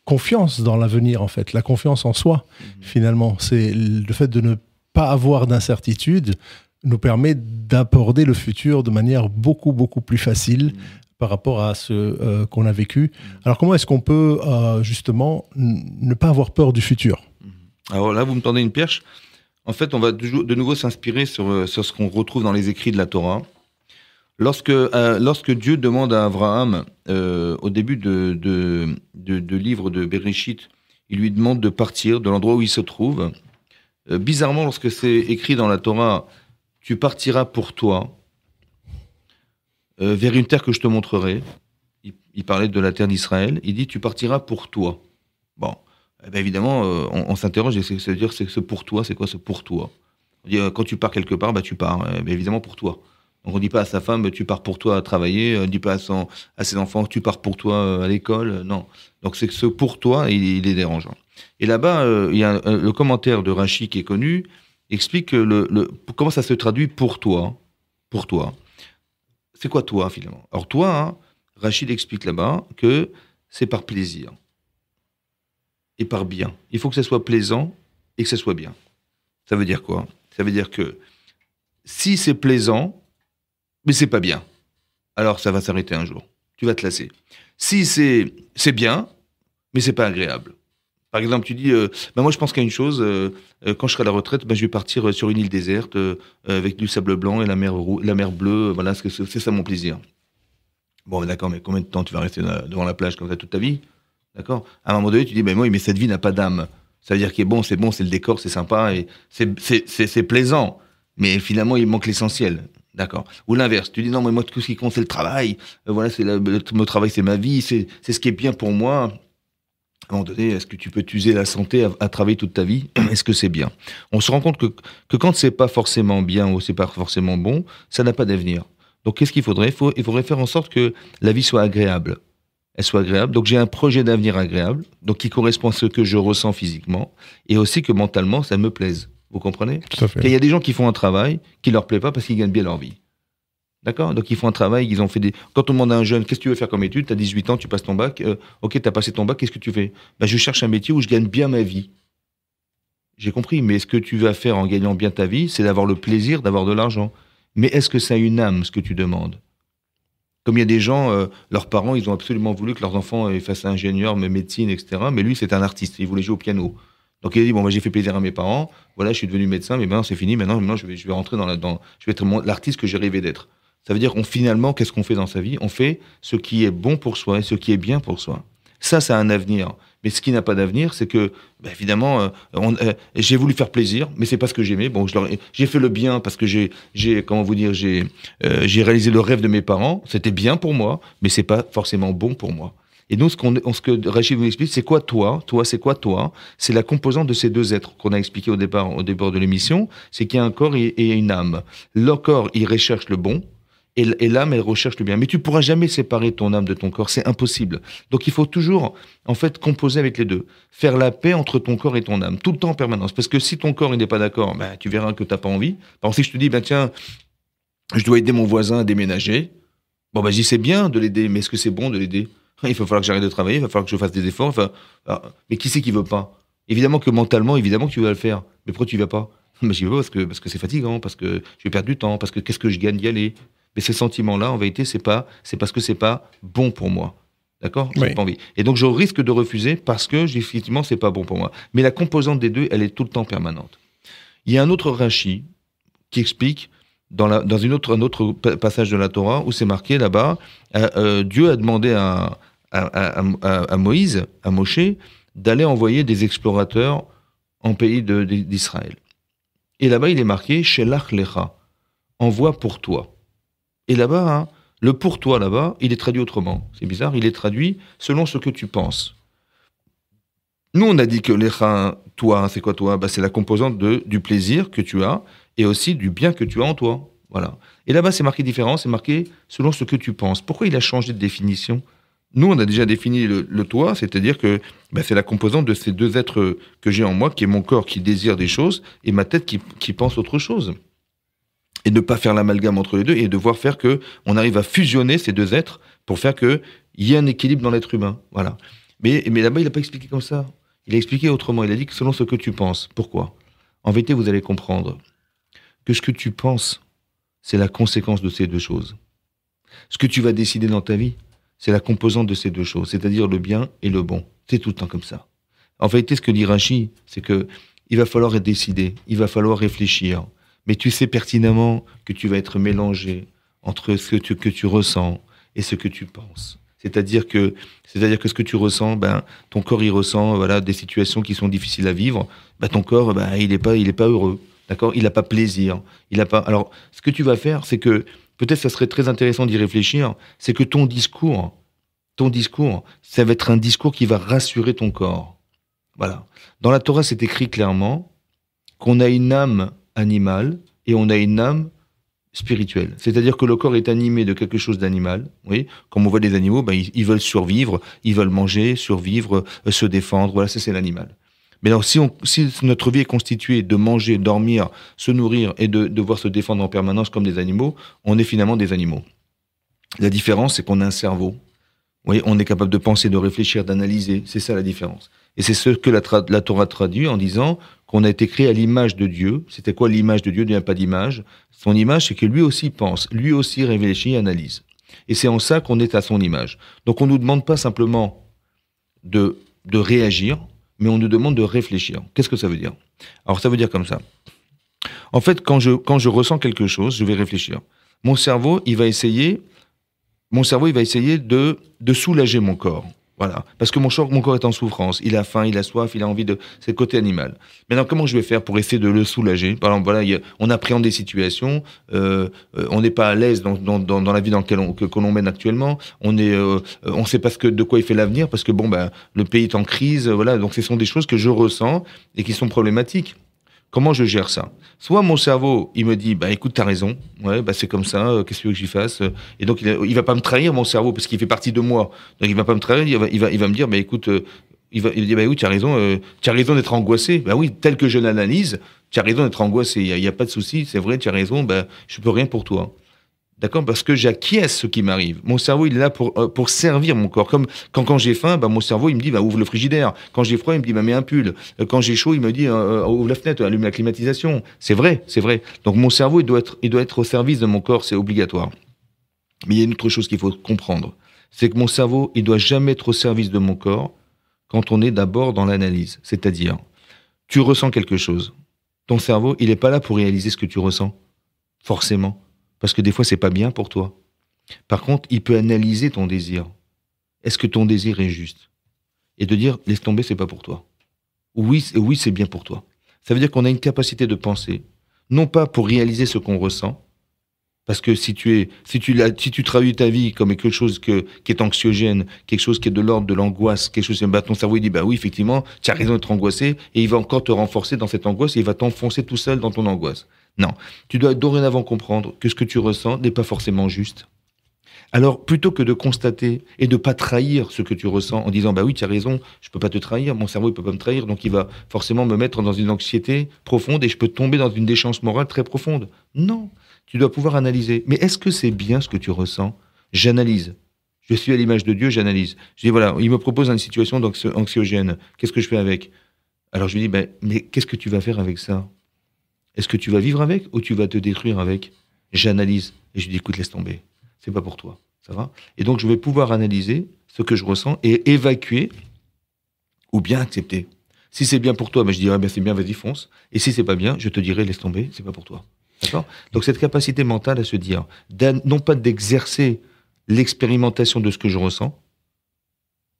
confiance dans l'avenir, en fait, la confiance en soi, finalement. C'est le fait de ne pas avoir d'incertitude nous permet d'aborder le futur de manière beaucoup, beaucoup plus facile par rapport à ce qu'on a vécu. Alors, comment est-ce qu'on peut, justement, ne pas avoir peur du futur ? Alors là, vous me tendez une perche. En fait, on va de nouveau s'inspirer sur ce qu'on retrouve dans les écrits de la Torah. Lorsque Dieu demande à Abraham, au début de livre de Bereshit, il lui demande de partir de l'endroit où il se trouve. Bizarrement, lorsque c'est écrit dans la Torah, tu partiras pour toi, vers une terre que je te montrerai. Il parlait de la terre d'Israël. Il dit, tu partiras pour toi. Bon, évidemment, on s'interroge, ça veut dire, c'est ce pour toi, c'est quoi ce pour toi ? On dit, quand tu pars quelque part, tu pars, évidemment pour toi. Donc on ne dit pas à sa femme, tu pars pour toi à travailler, on ne dit pas à ses enfants, tu pars pour toi à l'école, non. Donc c'est que ce pour toi, il est dérangeant. Et là-bas, il y a le commentaire de Rashi qui est connu, explique comment ça se traduit pour toi. Pour toi. C'est quoi toi, finalement ? Alors toi, Rachid explique là-bas que c'est par plaisir et par bien. Il faut que ça soit plaisant et que ça soit bien. Ça veut dire quoi ? Ça veut dire que si c'est plaisant, mais c'est pas bien, alors ça va s'arrêter un jour. Tu vas te lasser. Si c'est bien, mais c'est pas agréable. Par exemple, tu dis, moi je pense qu'à une chose, quand je serai à la retraite, je vais partir sur une île déserte avec du sable blanc et la mer bleue, voilà, c'est ça mon plaisir. Bon, d'accord, mais combien de temps tu vas rester devant la plage comme ça toute ta vie ? D'accord ? À un moment donné, tu dis, mais cette vie n'a pas d'âme. Ça veut dire qu'il est bon, c'est le décor, c'est sympa, et c'est plaisant, mais finalement, il manque l'essentiel. D'accord. Ou l'inverse, tu dis, non, mais moi, tout ce qui compte, c'est le travail, voilà, mon travail, c'est ma vie, c'est ce qui est bien pour moi. À un moment donné, est-ce que tu peux t'user la santé à travailler toute ta vie ? Est-ce que c'est bien ? On se rend compte que quand c'est pas forcément bien ou c'est pas forcément bon, ça n'a pas d'avenir. Donc, qu'est-ce qu'il faudrait ? Il faudrait faire en sorte que la vie soit agréable. Elle soit agréable. Donc, j'ai un projet d'avenir agréable, donc qui correspond à ce que je ressens physiquement, et aussi que mentalement, ça me plaise. Vous comprenez ? Tout à fait. Il y a des gens qui font un travail qui leur plaît pas parce qu'ils gagnent bien leur vie. D'accord ? Donc, ils font un travail, ils ont fait Quand on demande à un jeune, qu'est-ce que tu veux faire comme étude ? Tu as 18 ans, tu passes ton bac. Ok, tu as passé ton bac, qu'est-ce que tu fais ? Je cherche un métier où je gagne bien ma vie. J'ai compris, mais ce que tu vas faire en gagnant bien ta vie, c'est d'avoir le plaisir d'avoir de l'argent. Mais est-ce que ça a une âme, ce que tu demandes ? Comme il y a des gens, leurs parents, ils ont absolument voulu que leurs enfants fassent ingénieur, médecine, etc. Mais lui, c'est un artiste, il voulait jouer au piano. Donc il a dit, j'ai fait plaisir à mes parents, voilà, je suis devenu médecin, mais maintenant c'est fini, maintenant je vais rentrer je vais être l'artiste que j'ai rêvé d'être. Ça veut dire, finalement, qu'est-ce qu'on fait dans sa vie ? On fait ce qui est bon pour soi et ce qui est bien pour soi. Ça a un avenir. Mais ce qui n'a pas d'avenir, c'est que, évidemment, j'ai voulu faire plaisir, mais c'est pas ce que j'aimais. Bon, j'ai fait le bien parce que j'ai réalisé le rêve de mes parents. C'était bien pour moi, mais c'est pas forcément bon pour moi. Et nous, ce que Rachid nous explique, c'est quoi toi? Toi, c'est quoi toi? C'est la composante de ces deux êtres qu'on a expliqué au départ de l'émission. C'est qu'il y a un corps et une âme. Le corps, il recherche le bon. Et l'âme, elle recherche le bien. Mais tu pourras jamais séparer ton âme de ton corps. C'est impossible. Donc, il faut toujours, en fait, composer avec les deux. Faire la paix entre ton corps et ton âme. Tout le temps, en permanence. Parce que si ton corps, il n'est pas d'accord, ben, tu verras que t'as pas envie. Par exemple, si je te dis, ben, tiens, je dois aider mon voisin à déménager. Bon, ben, je dis, c'est bien de l'aider. Mais est-ce que c'est bon de l'aider? Il va falloir que j'arrête de travailler. Il va falloir que je fasse des efforts. Mais qui c'est qui veut pas? Évidemment que mentalement, évidemment que tu vas le faire. Mais pourquoi tu vas pas? Ben, j'y vais pas parce que c'est fatigant, parce que je vais perdre du temps, parce que qu'est-ce que je gagne d'y aller? Mais ces sentiments-là, en vérité, c'est parce que c'est pas bon pour moi. D'accord? J'ai pas envie. Et donc, je risque de refuser parce que, effectivement, c'est pas bon pour moi. Mais la composante des deux, elle est tout le temps permanente. Il y a un autre Rashi qui explique, dans un autre passage de la Torah, où c'est marqué là-bas, Dieu a demandé à Moïse, à Moshe, d'aller envoyer des explorateurs en pays d'Israël. Et là-bas, il est marqué, Shelach lecha, envoie pour toi. Et là-bas, le pour toi là-bas, il est traduit autrement. C'est bizarre, il est traduit selon ce que tu penses. Nous, on a dit que l'écha, toi, c'est quoi toi? C'est la composante du plaisir que tu as et aussi du bien que tu as en toi. Voilà. Et là-bas, c'est marqué différent, c'est marqué selon ce que tu penses. Pourquoi il a changé de définition? Nous, on a déjà défini le toi, c'est-à-dire que c'est la composante de ces deux êtres que j'ai en moi, qui est mon corps qui désire des choses et ma tête qui pense autre chose. Et ne pas faire l'amalgame entre les deux et devoir faire que on arrive à fusionner ces deux êtres pour faire qu'il y ait un équilibre dans l'être humain. Voilà. Mais là-bas, il n'a pas expliqué comme ça. Il a expliqué autrement. Il a dit que selon ce que tu penses. Pourquoi? En vérité, vous allez comprendre que ce que tu penses, c'est la conséquence de ces deux choses. Ce que tu vas décider dans ta vie, c'est la composante de ces deux choses, c'est-à-dire le bien et le bon. C'est tout le temps comme ça. En vérité, ce que dit Rashi, c'est que il va falloir décider, il va falloir réfléchir. Mais tu sais pertinemment que tu vas être mélangé entre ce que tu ressens et ce que tu penses. C'est-à-dire que ce que tu ressens, ton corps il ressent des situations qui sont difficiles à vivre. Ton corps il est pas heureux, d'accord? Il n'a pas plaisir, il a pas. Alors ce que tu vas faire, c'est que peut-être ça serait très intéressant d'y réfléchir. C'est que ton discours, ça va être un discours qui va rassurer ton corps. Voilà. Dans la Torah, c'est écrit clairement qu'on a une âme animale et on a une âme spirituelle. C'est-à-dire que le corps est animé de quelque chose d'animal. Oui, comme on voit des animaux, ils veulent survivre, ils veulent manger, survivre, se défendre. Voilà, ça c'est l'animal. Mais alors, si notre vie est constituée de manger, dormir, se nourrir et de devoir se défendre en permanence comme des animaux, on est finalement des animaux. La différence, c'est qu'on a un cerveau. Oui, on est capable de penser, de réfléchir, d'analyser. C'est ça la différence. Et c'est ce que la Torah traduit en disant qu'on a été créé à l'image de Dieu. C'était quoi l'image de Dieu? Il n'y a pas d'image. Son image, c'est que lui aussi pense, lui aussi réfléchit, analyse. Et c'est en ça qu'on est à son image. Donc on ne nous demande pas simplement de réagir, mais on nous demande de réfléchir. Qu'est-ce que ça veut dire? Alors ça veut dire comme ça. En fait, quand je ressens quelque chose, je vais réfléchir. Mon cerveau, il va essayer de soulager mon corps. Voilà. Parce que mon corps est en souffrance. Il a faim, il a soif, il a envie de... C'est le côté animal. Maintenant, comment je vais faire pour essayer de le soulager? Par exemple, on appréhende des situations, on n'est pas à l'aise dans la vie dans laquelle que l'on mène actuellement. On sait pas de quoi il fait l'avenir parce que le pays est en crise, voilà. Donc, ce sont des choses que je ressens et qui sont problématiques. Comment je gère ça? Soit mon cerveau, il me dit, écoute, t'as raison, ouais, c'est comme ça, qu'est-ce que tu veux que j'y fasse? Et donc, il va pas me trahir, mon cerveau, parce qu'il fait partie de moi. Donc, il va pas me trahir, il va me dire, écoute, il va dire, oui, tu as raison d'être angoissé. Oui, tel que je l'analyse, tu as raison d'être angoissé, il y a pas de souci, c'est vrai, tu as raison, je peux rien pour toi. D'accord? Parce que j'acquiesce ce qui m'arrive. Mon cerveau, il est là pour servir mon corps. Comme quand j'ai faim, mon cerveau, il me dit, ouvre le frigidaire. Quand j'ai froid, il me dit, mets un pull. Quand j'ai chaud, il me dit, ouvre la fenêtre, allume la climatisation. C'est vrai. Donc mon cerveau, il doit être au service de mon corps, c'est obligatoire. Mais il y a une autre chose qu'il faut comprendre. C'est que mon cerveau, il doit jamais être au service de mon corps quand on est d'abord dans l'analyse. C'est-à-dire, tu ressens quelque chose. Ton cerveau, il est pas là pour réaliser ce que tu ressens. Forcément. Parce que des fois, c'est pas bien pour toi. Par contre, il peut analyser ton désir. Est-ce que ton désir est juste? Et de dire, laisse tomber, c'est pas pour toi. Oui, c'est bien pour toi. Ça veut dire qu'on a une capacité de penser, non pas pour réaliser ce qu'on ressent, Parce que si tu traduis ta vie comme quelque chose qui est anxiogène, quelque chose qui est de l'ordre de l'angoisse, quelque chose ton cerveau il dit oui effectivement tu as raison d'être angoissé et il va encore te renforcer dans cette angoisse et il va t'enfoncer tout seul dans ton angoisse. Non, tu dois dorénavant comprendre que ce que tu ressens n'est pas forcément juste. Alors plutôt que de constater et de pas trahir ce que tu ressens en disant oui tu as raison, je peux pas te trahir, mon cerveau il peut pas me trahir donc il va forcément me mettre dans une anxiété profonde et je peux tomber dans une déchéance morale très profonde. Non. Tu dois pouvoir analyser. Mais est-ce que c'est bien ce que tu ressens ? J'analyse. Je suis à l'image de Dieu, j'analyse. Je dis voilà, il me propose une situation anxiogène. Qu'est-ce que je fais avec ? Alors je lui dis mais qu'est-ce que tu vas faire avec ça ? Est-ce que tu vas vivre avec ou tu vas te détruire avec ? J'analyse. Et je lui dis écoute, laisse tomber. C'est pas pour toi. Ça va ? Et donc je vais pouvoir analyser ce que je ressens et évacuer ou bien accepter. Si c'est bien pour toi, je dirais c'est bien, vas-y fonce. Et si c'est pas bien, je te dirai laisse tomber, c'est pas pour toi. D'accord ? Donc cette capacité mentale à se dire, non pas d'exercer l'expérimentation de ce que je ressens,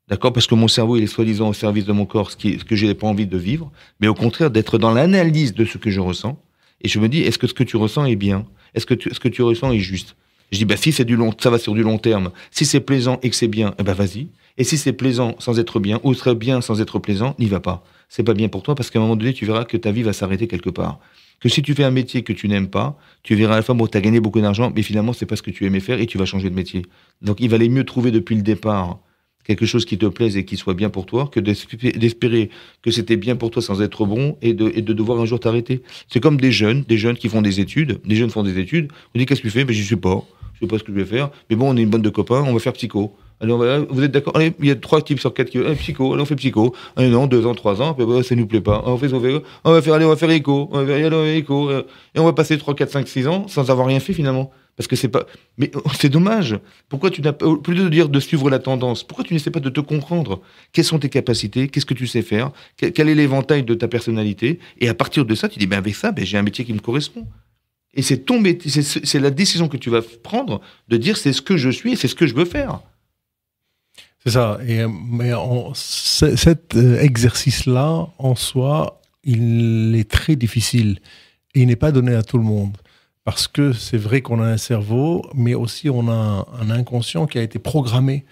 d'accord ? Parce que mon cerveau il est soi-disant au service de mon corps, ce que je n'ai pas envie de vivre, mais au contraire d'être dans l'analyse de ce que je ressens. Et je me dis, est-ce que ce que tu ressens est bien ? Est-ce que ce que tu ressens est juste ? Je dis, si c'est ça va sur du long terme. Si c'est plaisant et que c'est bien, vas-y. Et si c'est plaisant sans être bien, ou très bien sans être plaisant, n'y va pas. C'est pas bien pour toi parce qu'à un moment donné, tu verras que ta vie va s'arrêter quelque part. Que si tu fais un métier que tu n'aimes pas, tu verras à la fin, tu as gagné beaucoup d'argent, mais finalement, c'est pas ce que tu aimais faire et tu vas changer de métier. Donc, il valait mieux trouver depuis le départ quelque chose qui te plaise et qui soit bien pour toi que d'espérer que c'était bien pour toi sans être bon et de devoir un jour t'arrêter. C'est comme des jeunes qui font des études. Des jeunes font des études. On dit, qu'est-ce que tu fais ? Je sais pas. Je sais pas ce que je vais faire. Mais bon, on est une bande de copains, on va faire psycho. Alors, vous êtes d'accord ? Allez, il y a 3 types sur 4 qui veulent psycho. Allez, on fait psycho. 1 an, 2 ans, 3 ans. Puis, ça nous plaît pas. On va faire écho. On va faire écho. Et on va passer 3, 4, 5, 6 ans sans avoir rien fait finalement. Parce que c'est pas. Mais c'est dommage. Pourquoi tu n'as pas. Au lieu de dire de suivre la tendance, pourquoi tu n'essaies pas de te comprendre ? Quelles sont tes capacités ? Qu'est-ce que tu sais faire ? Quel est l'éventail de ta personnalité ? Et à partir de ça, tu dis, avec ça, j'ai un métier qui me correspond. Et c'est la décision que tu vas prendre de dire c'est ce que je suis et c'est ce que je veux faire. C'est ça. Mais cet exercice-là, en soi, il est très difficile. Et il n'est pas donné à tout le monde. Parce que c'est vrai qu'on a un cerveau, mais aussi on a un inconscient qui a été programmé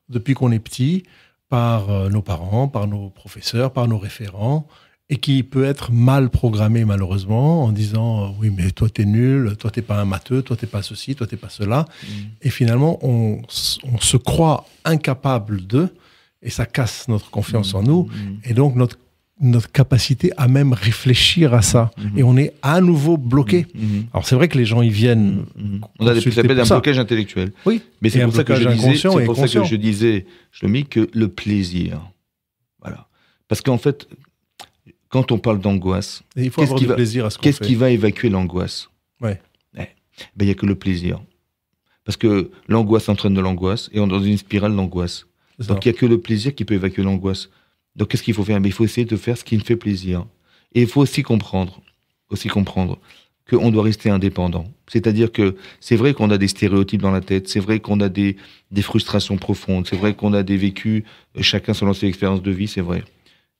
depuis qu'on est petit par nos parents, par nos professeurs, par nos référents, et qui peut être mal programmé malheureusement en disant oui mais toi t'es nul, toi t'es pas un matheux, toi t'es pas ceci, toi t'es pas cela. Et finalement on se croit incapable de, et ça casse notre confiance en nous, et donc notre capacité à même réfléchir à ça. Et on est à nouveau bloqué. Alors c'est vrai que les gens ils viennent. On a ça s'appelle un blocage intellectuel. Oui. Mais c'est pour ça que je disais, Shlomi, que le plaisir. Voilà. Parce qu'en fait, quand on parle d'angoisse, il faut avoir du plaisir à ce qu'on fait. Qu'est-ce qui va évacuer l'angoisse ? Ouais. Il n'y a que le plaisir. Parce que l'angoisse entraîne de l'angoisse et on est dans une spirale d'angoisse. Donc il n'y a que le plaisir qui peut évacuer l'angoisse. Donc qu'est-ce qu'il faut faire ? Il faut essayer de faire ce qui me fait plaisir. Et il faut aussi comprendre qu'on doit rester indépendant. C'est-à-dire que c'est vrai qu'on a des stéréotypes dans la tête, c'est vrai qu'on a des frustrations profondes, c'est vrai qu'on a des vécus, chacun selon ses expériences de vie, c'est vrai.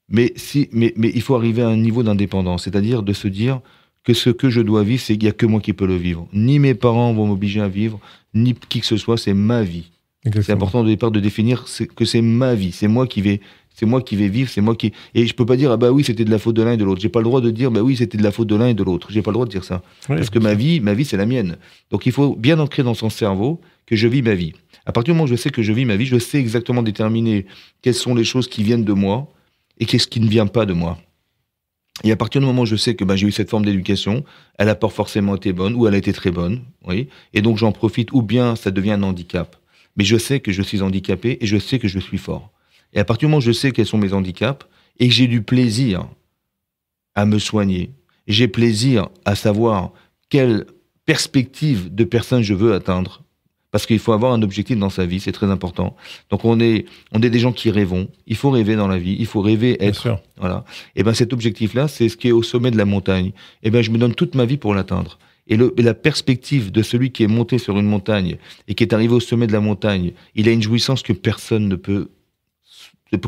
Mais il faut arriver à un niveau d'indépendance, c'est-à-dire de se dire que ce que je dois vivre, c'est qu'il n'y a que moi qui peux le vivre. Ni mes parents vont m'obliger à vivre, ni qui que ce soit, c'est ma vie. Exactement. C'est important au départ de définir que c'est ma vie, c'est moi qui vais vivre, c'est moi qui... Et je peux pas dire, oui, c'était de la faute de l'un et de l'autre. J'ai pas le droit de dire, oui, c'était de la faute de l'un et de l'autre. J'ai pas le droit de dire ça. Oui, parce que ma vie, c'est la mienne. Donc il faut bien ancrer dans son cerveau que je vis ma vie. À partir du moment où je sais que je vis ma vie, je sais exactement déterminer quelles sont les choses qui viennent de moi et qu'est-ce qui ne vient pas de moi. Et à partir du moment où je sais que j'ai eu cette forme d'éducation, elle n'a pas forcément été bonne, ou elle a été très bonne, oui, et donc j'en profite, ou bien ça devient un handicap. Mais je sais que je suis handicapé et je sais que je suis fort. Et à partir du moment où je sais quels sont mes handicaps et que j'ai du plaisir à me soigner, j'ai plaisir à savoir quelle perspective de personne je veux atteindre, parce qu'il faut avoir un objectif dans sa vie, c'est très important. Donc on est des gens qui rêvons. Il faut rêver dans la vie, il faut rêver être. Voilà. Et cet objectif-là, c'est ce qui est au sommet de la montagne. Et je me donne toute ma vie pour l'atteindre. Et la perspective de celui qui est monté sur une montagne et qui est arrivé au sommet de la montagne, il a une jouissance que personne ne peut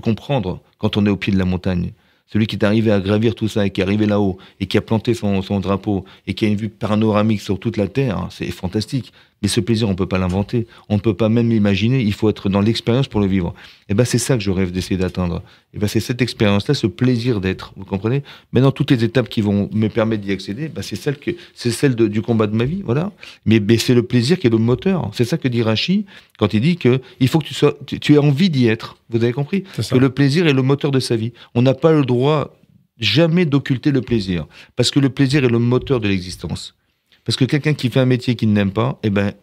comprendre quand on est au pied de la montagne. Celui qui est arrivé à gravir tout ça et qui est arrivé là-haut et qui a planté son drapeau et qui a une vue panoramique sur toute la Terre, hein, c'est fantastique. Mais ce plaisir, on ne peut pas l'inventer. On ne peut pas même l'imaginer. Il faut être dans l'expérience pour le vivre. Et ben, c'est ça que je rêve d'essayer d'atteindre. Et ben, c'est cette expérience-là, ce plaisir d'être. Vous comprenez? Maintenant, toutes les étapes qui vont me permettre d'y accéder, ben, c'est celle du combat de ma vie, voilà. Mais c'est le plaisir qui est le moteur. C'est ça que dit Rachi quand il dit que il faut que tu aies envie d'y être. Vous avez compris? Que le plaisir est le moteur de sa vie. On n'a pas le droit jamais d'occulter le plaisir. Parce que le plaisir est le moteur de l'existence. Parce que quelqu'un qui fait un métier qu'il n'aime pas, eh ben,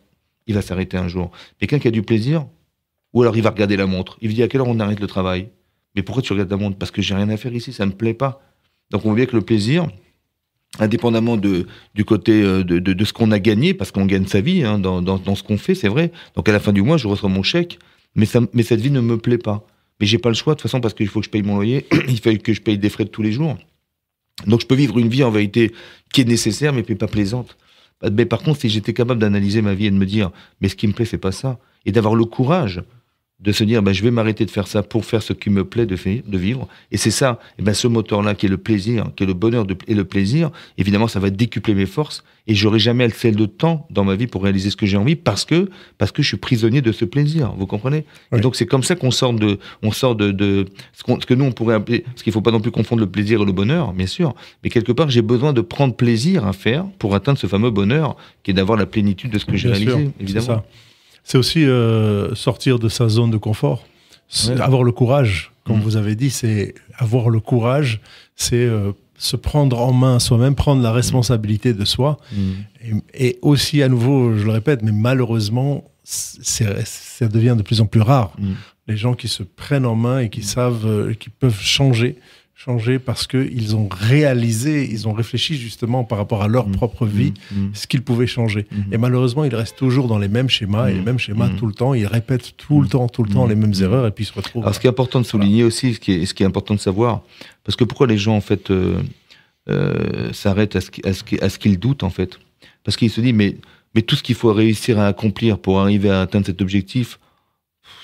il va s'arrêter un jour. Mais quelqu'un qui a du plaisir, ou alors il va regarder la montre. Il va dire à quelle heure on arrête le travail? Mais pourquoi tu regardes la montre? Parce que j'ai rien à faire ici, ça me plaît pas. Donc on voit bien que le plaisir, indépendamment du côté de ce qu'on a gagné, parce qu'on gagne sa vie hein, dans ce qu'on fait, c'est vrai. Donc à la fin du mois, je reçois mon chèque, mais cette vie ne me plaît pas. Mais j'ai pas le choix de toute façon parce qu'il faut que je paye mon loyer, il faut que je paye des frais de tous les jours. Donc je peux vivre une vie en vérité qui est nécessaire mais pas plaisante. Mais par contre, si j'étais capable d'analyser ma vie et de me dire, mais ce qui me plaît, c'est pas ça, et d'avoir le courage de se dire, je vais m'arrêter de faire ça pour faire ce qui me plaît de vivre, et c'est ça, et ce moteur-là qui est le plaisir, qui est le bonheur et le plaisir, évidemment, ça va décupler mes forces, et j'aurai jamais assez de temps dans ma vie pour réaliser ce que j'ai envie, parce que je suis prisonnier de ce plaisir, vous comprenez? Oui. Et donc c'est comme ça qu'on sort de ce que nous on pourrait appeler, parce qu'il faut pas non plus confondre le plaisir et le bonheur, bien sûr, mais quelque part j'ai besoin de prendre plaisir à faire pour atteindre ce fameux bonheur, qui est d'avoir la plénitude de ce que j'ai réalisé, évidemment. C'est aussi sortir de sa zone de confort. Ouais. Avoir le courage, comme vous avez dit, c'est avoir le courage, c'est se prendre en main soi-même, prendre la responsabilité de soi. Et aussi, à nouveau, je le répète, mais malheureusement, ça devient de plus en plus rare. Les gens qui se prennent en main et qui savent, qui peuvent changer parce qu'ils ont réalisé, ils ont réfléchi justement par rapport à leur propre vie, ce qu'ils pouvaient changer. Et malheureusement, ils restent toujours dans les mêmes schémas, et les mêmes schémas tout le temps, ils répètent tout le temps les mêmes erreurs, et puis ils se retrouvent... Alors ce qui est important de souligner aussi, ce qui est important de savoir, parce que pourquoi les gens en fait s'arrêtent à ce qu'ils doutent en fait, parce qu'ils se disent mais tout ce qu'il faut réussir à accomplir pour arriver à atteindre cet objectif,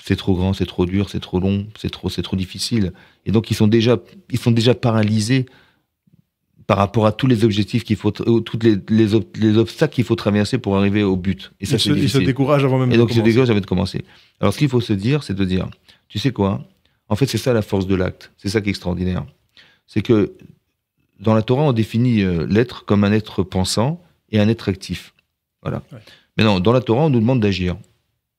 c'est trop grand, c'est trop dur, c'est trop long, c'est trop difficile. Et donc ils sont déjà paralysés par rapport à tous les objectifs qu'il faut, tous les obstacles qu'il faut traverser pour arriver au but. Et ça, ils se découragent avant même de commencer. Et donc ils se découragent avant de commencer. Alors ce qu'il faut se dire, c'est de dire, tu sais quoi? En fait, c'est ça la force de l'acte. C'est ça qui est extraordinaire. C'est que dans la Torah, on définit l'être comme un être pensant et un être actif. Voilà. Ouais. Mais non, dans la Torah, on nous demande d'agir.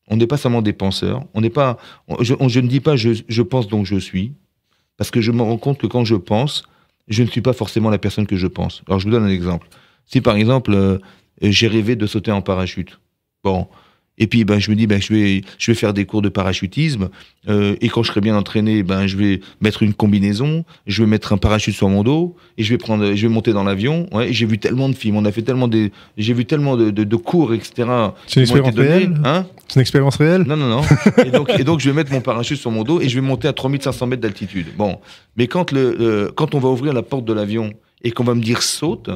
On n'est pas seulement des penseurs. On n'est pas. Je ne dis pas je pense donc je suis, parce que je me rends compte que quand je pense, je ne suis pas forcément la personne que je pense. Alors je vous donne un exemple. Si par exemple j'ai rêvé de sauter en parachute, bon, et puis je me dis je vais faire des cours de parachutisme, et quand je serai bien entraîné, je vais mettre une combinaison, je vais mettre un parachute sur mon dos et je vais monter dans l'avion. Ouais, j'ai vu tellement de films, j'ai vu tellement de cours, etc. C'est une expérience réelle, hein? C'est une expérience réelle? Non. et donc je vais mettre mon parachute sur mon dos et je vais monter à 3500 mètres d'altitude. Bon, mais quand on va ouvrir la porte de l'avion et qu'on va me dire saute,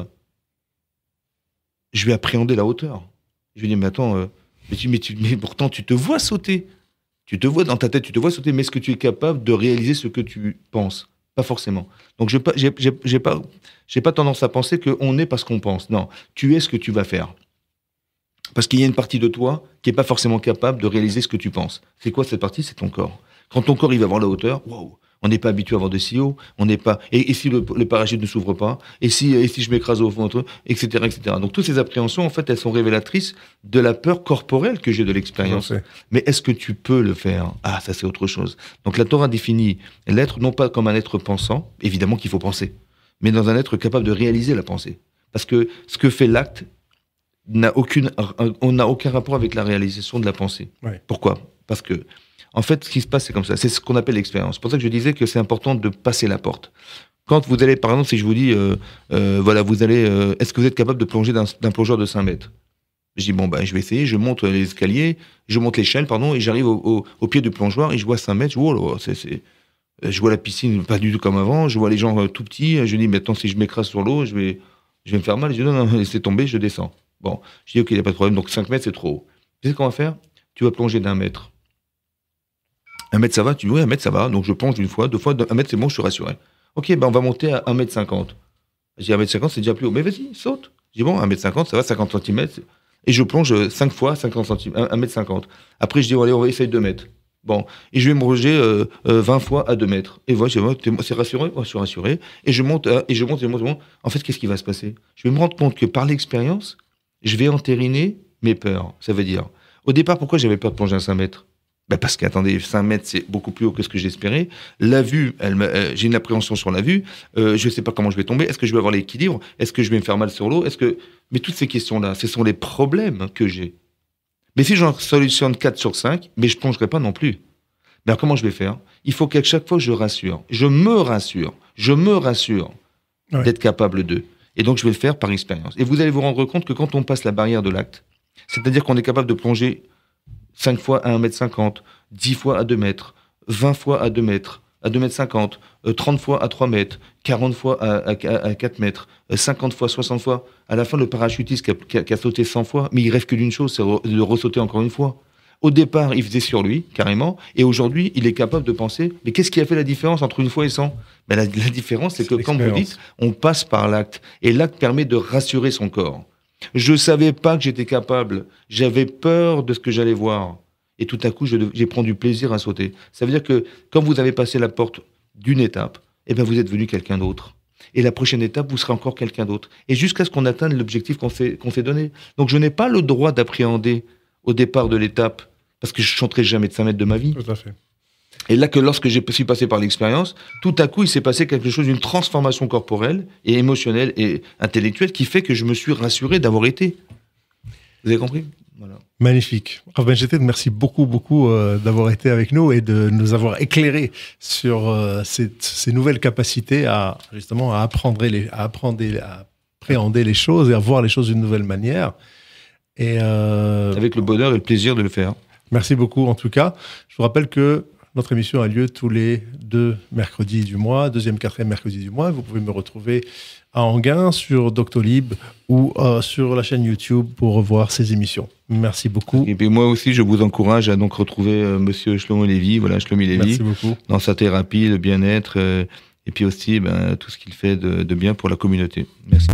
je vais appréhender la hauteur. Je vais dire mais attends. Mais pourtant, tu te vois sauter. Tu te vois dans ta tête, tu te vois sauter. Mais est-ce que tu es capable de réaliser ce que tu penses? Pas forcément. Donc, j'ai pas tendance à penser qu'on est parce qu'on pense. Non, tu es ce que tu vas faire. Parce qu'il y a une partie de toi qui n'est pas forcément capable de réaliser ce que tu penses. C'est quoi cette partie? C'est ton corps. Quand ton corps il va voir la hauteur, waouh, on n'est pas habitué à avoir de si haut, on n'est pas. Et si le parachute ne s'ouvre pas, et si je m'écrase au fond, etc., etc. Donc toutes ces appréhensions, en fait, elles sont révélatrices de la peur corporelle que j'ai de l'expérience. Mais est-ce que tu peux le faire? Ah, ça c'est autre chose. Donc la Torah définit l'être non pas comme un être pensant, évidemment qu'il faut penser, mais dans un être capable de réaliser la pensée. Parce que ce que fait l'acte on n'a aucun rapport avec la réalisation de la pensée. Ouais. Pourquoi? Parce que en fait, ce qui se passe, c'est comme ça. C'est ce qu'on appelle l'expérience. C'est pour ça que je disais que c'est important de passer la porte. Quand vous allez, par exemple, si je vous dis, vous allez, est-ce que vous êtes capable de plonger d'un plongeur de 5 mètres? Je dis, je vais essayer, je monte les escaliers, je monte l'échelle, et j'arrive au pied du plongeoir et je vois 5 mètres, je vois la piscine pas du tout comme avant, je vois les gens tout petits, je dis, mais attends, si je m'écrase sur l'eau, je vais me faire mal. Je dis, non, laissez tomber, je descends. Bon, je dis, ok, il n'y a pas de problème, donc 5 mètres, c'est trop haut. Tu sais ce qu'on va faire? Tu vas plonger d'1 mètre. 1 mètre, ça va? Tu dis, oui, 1 mètre, ça va. Donc, je plonge une fois, 2 fois, 1 mètre, c'est bon, je suis rassuré. Ok, on va monter à 1m50. Je dis 1m50, c'est déjà plus haut. Mais vas-y, saute. Je dis bon, 1m50, ça va, 50 cm. Et je plonge 5 fois 50 cm, 1m50. Après, je dis, allez, on va essayer 2 mètres. Bon, et je vais me roger 20 fois à 2 mètres. Et voilà, c'est rassuré, moi je suis rassuré. Et je monte, et je monte. En fait, qu'est-ce qui va se passer? Je vais me rendre compte que par l'expérience, je vais entériner mes peurs. Ça veut dire, au départ, pourquoi j'avais peur de plonger à 5 mètres? Parce qu'attendez, 5 mètres, c'est beaucoup plus haut que ce que j'espérais. La vue, j'ai une appréhension sur la vue. Je ne sais pas comment je vais tomber. Est-ce que je vais avoir l'équilibre? Est-ce que je vais me faire mal sur l'eau? Mais toutes ces questions-là, ce sont les problèmes que j'ai. Mais si j'en solutionne 4 sur 5, mais je ne plongerai pas non plus. Mais alors comment je vais faire? Il faut qu'à chaque fois, je me rassure ouais, d'être capable d'eux. Et donc, je vais le faire par expérience. Et vous allez vous rendre compte que quand on passe la barrière de l'acte, c'est-à-dire qu'on est capable de plonger 5 fois à 1m50, 10 fois à 2 mètres, 20 fois à 2 mètres, à 2m50, 30 fois à 3 mètres, 40 fois à 4 mètres, 50 fois, 60 fois. À la fin, le parachutiste qui a sauté 100 fois, mais il rêve que d'une chose, c'est de ressauter encore une fois. Au départ, il faisait sur lui, carrément, et aujourd'hui, il est capable de penser, mais qu'est-ce qui a fait la différence entre une fois et 100? La différence, c'est que, comme vous dites, on passe par l'acte, et l'acte permet de rassurer son corps. Je savais pas que j'étais capable, j'avais peur de ce que j'allais voir. Et tout à coup, j'ai pris du plaisir à sauter. Ça veut dire que quand vous avez passé la porte d'une étape, vous êtes devenu quelqu'un d'autre. Et la prochaine étape, vous serez encore quelqu'un d'autre. Et jusqu'à ce qu'on atteigne l'objectif qu'on s'est donné. Donc je n'ai pas le droit d'appréhender au départ de l'étape, parce que je ne chanterai jamais de 5 mètres de ma vie. Tout à fait. Et là, lorsque je suis passé par l'expérience, tout à coup, il s'est passé quelque chose, une transformation corporelle et émotionnelle et intellectuelle qui fait que je me suis rassuré d'avoir été. Vous avez compris? Voilà. Magnifique. Rav Ben-Jeted, merci beaucoup d'avoir été avec nous et de nous avoir éclairé sur ces nouvelles capacités à appréhender les choses et à voir les choses d'une nouvelle manière. Et avec le bonheur et le plaisir de le faire. Merci beaucoup en tout cas. Je vous rappelle que notre émission a lieu tous les 2 mercredis du mois, 2e, 4e mercredi du mois. Vous pouvez me retrouver à Enghien sur Doctolib ou sur la chaîne YouTube pour revoir ces émissions. Merci beaucoup. Et puis moi aussi, je vous encourage à donc retrouver Monsieur Shlomo Lévy, Shlomi Lévy, merci beaucoup, dans sa thérapie, le bien-être, et puis aussi tout ce qu'il fait de bien pour la communauté. Merci.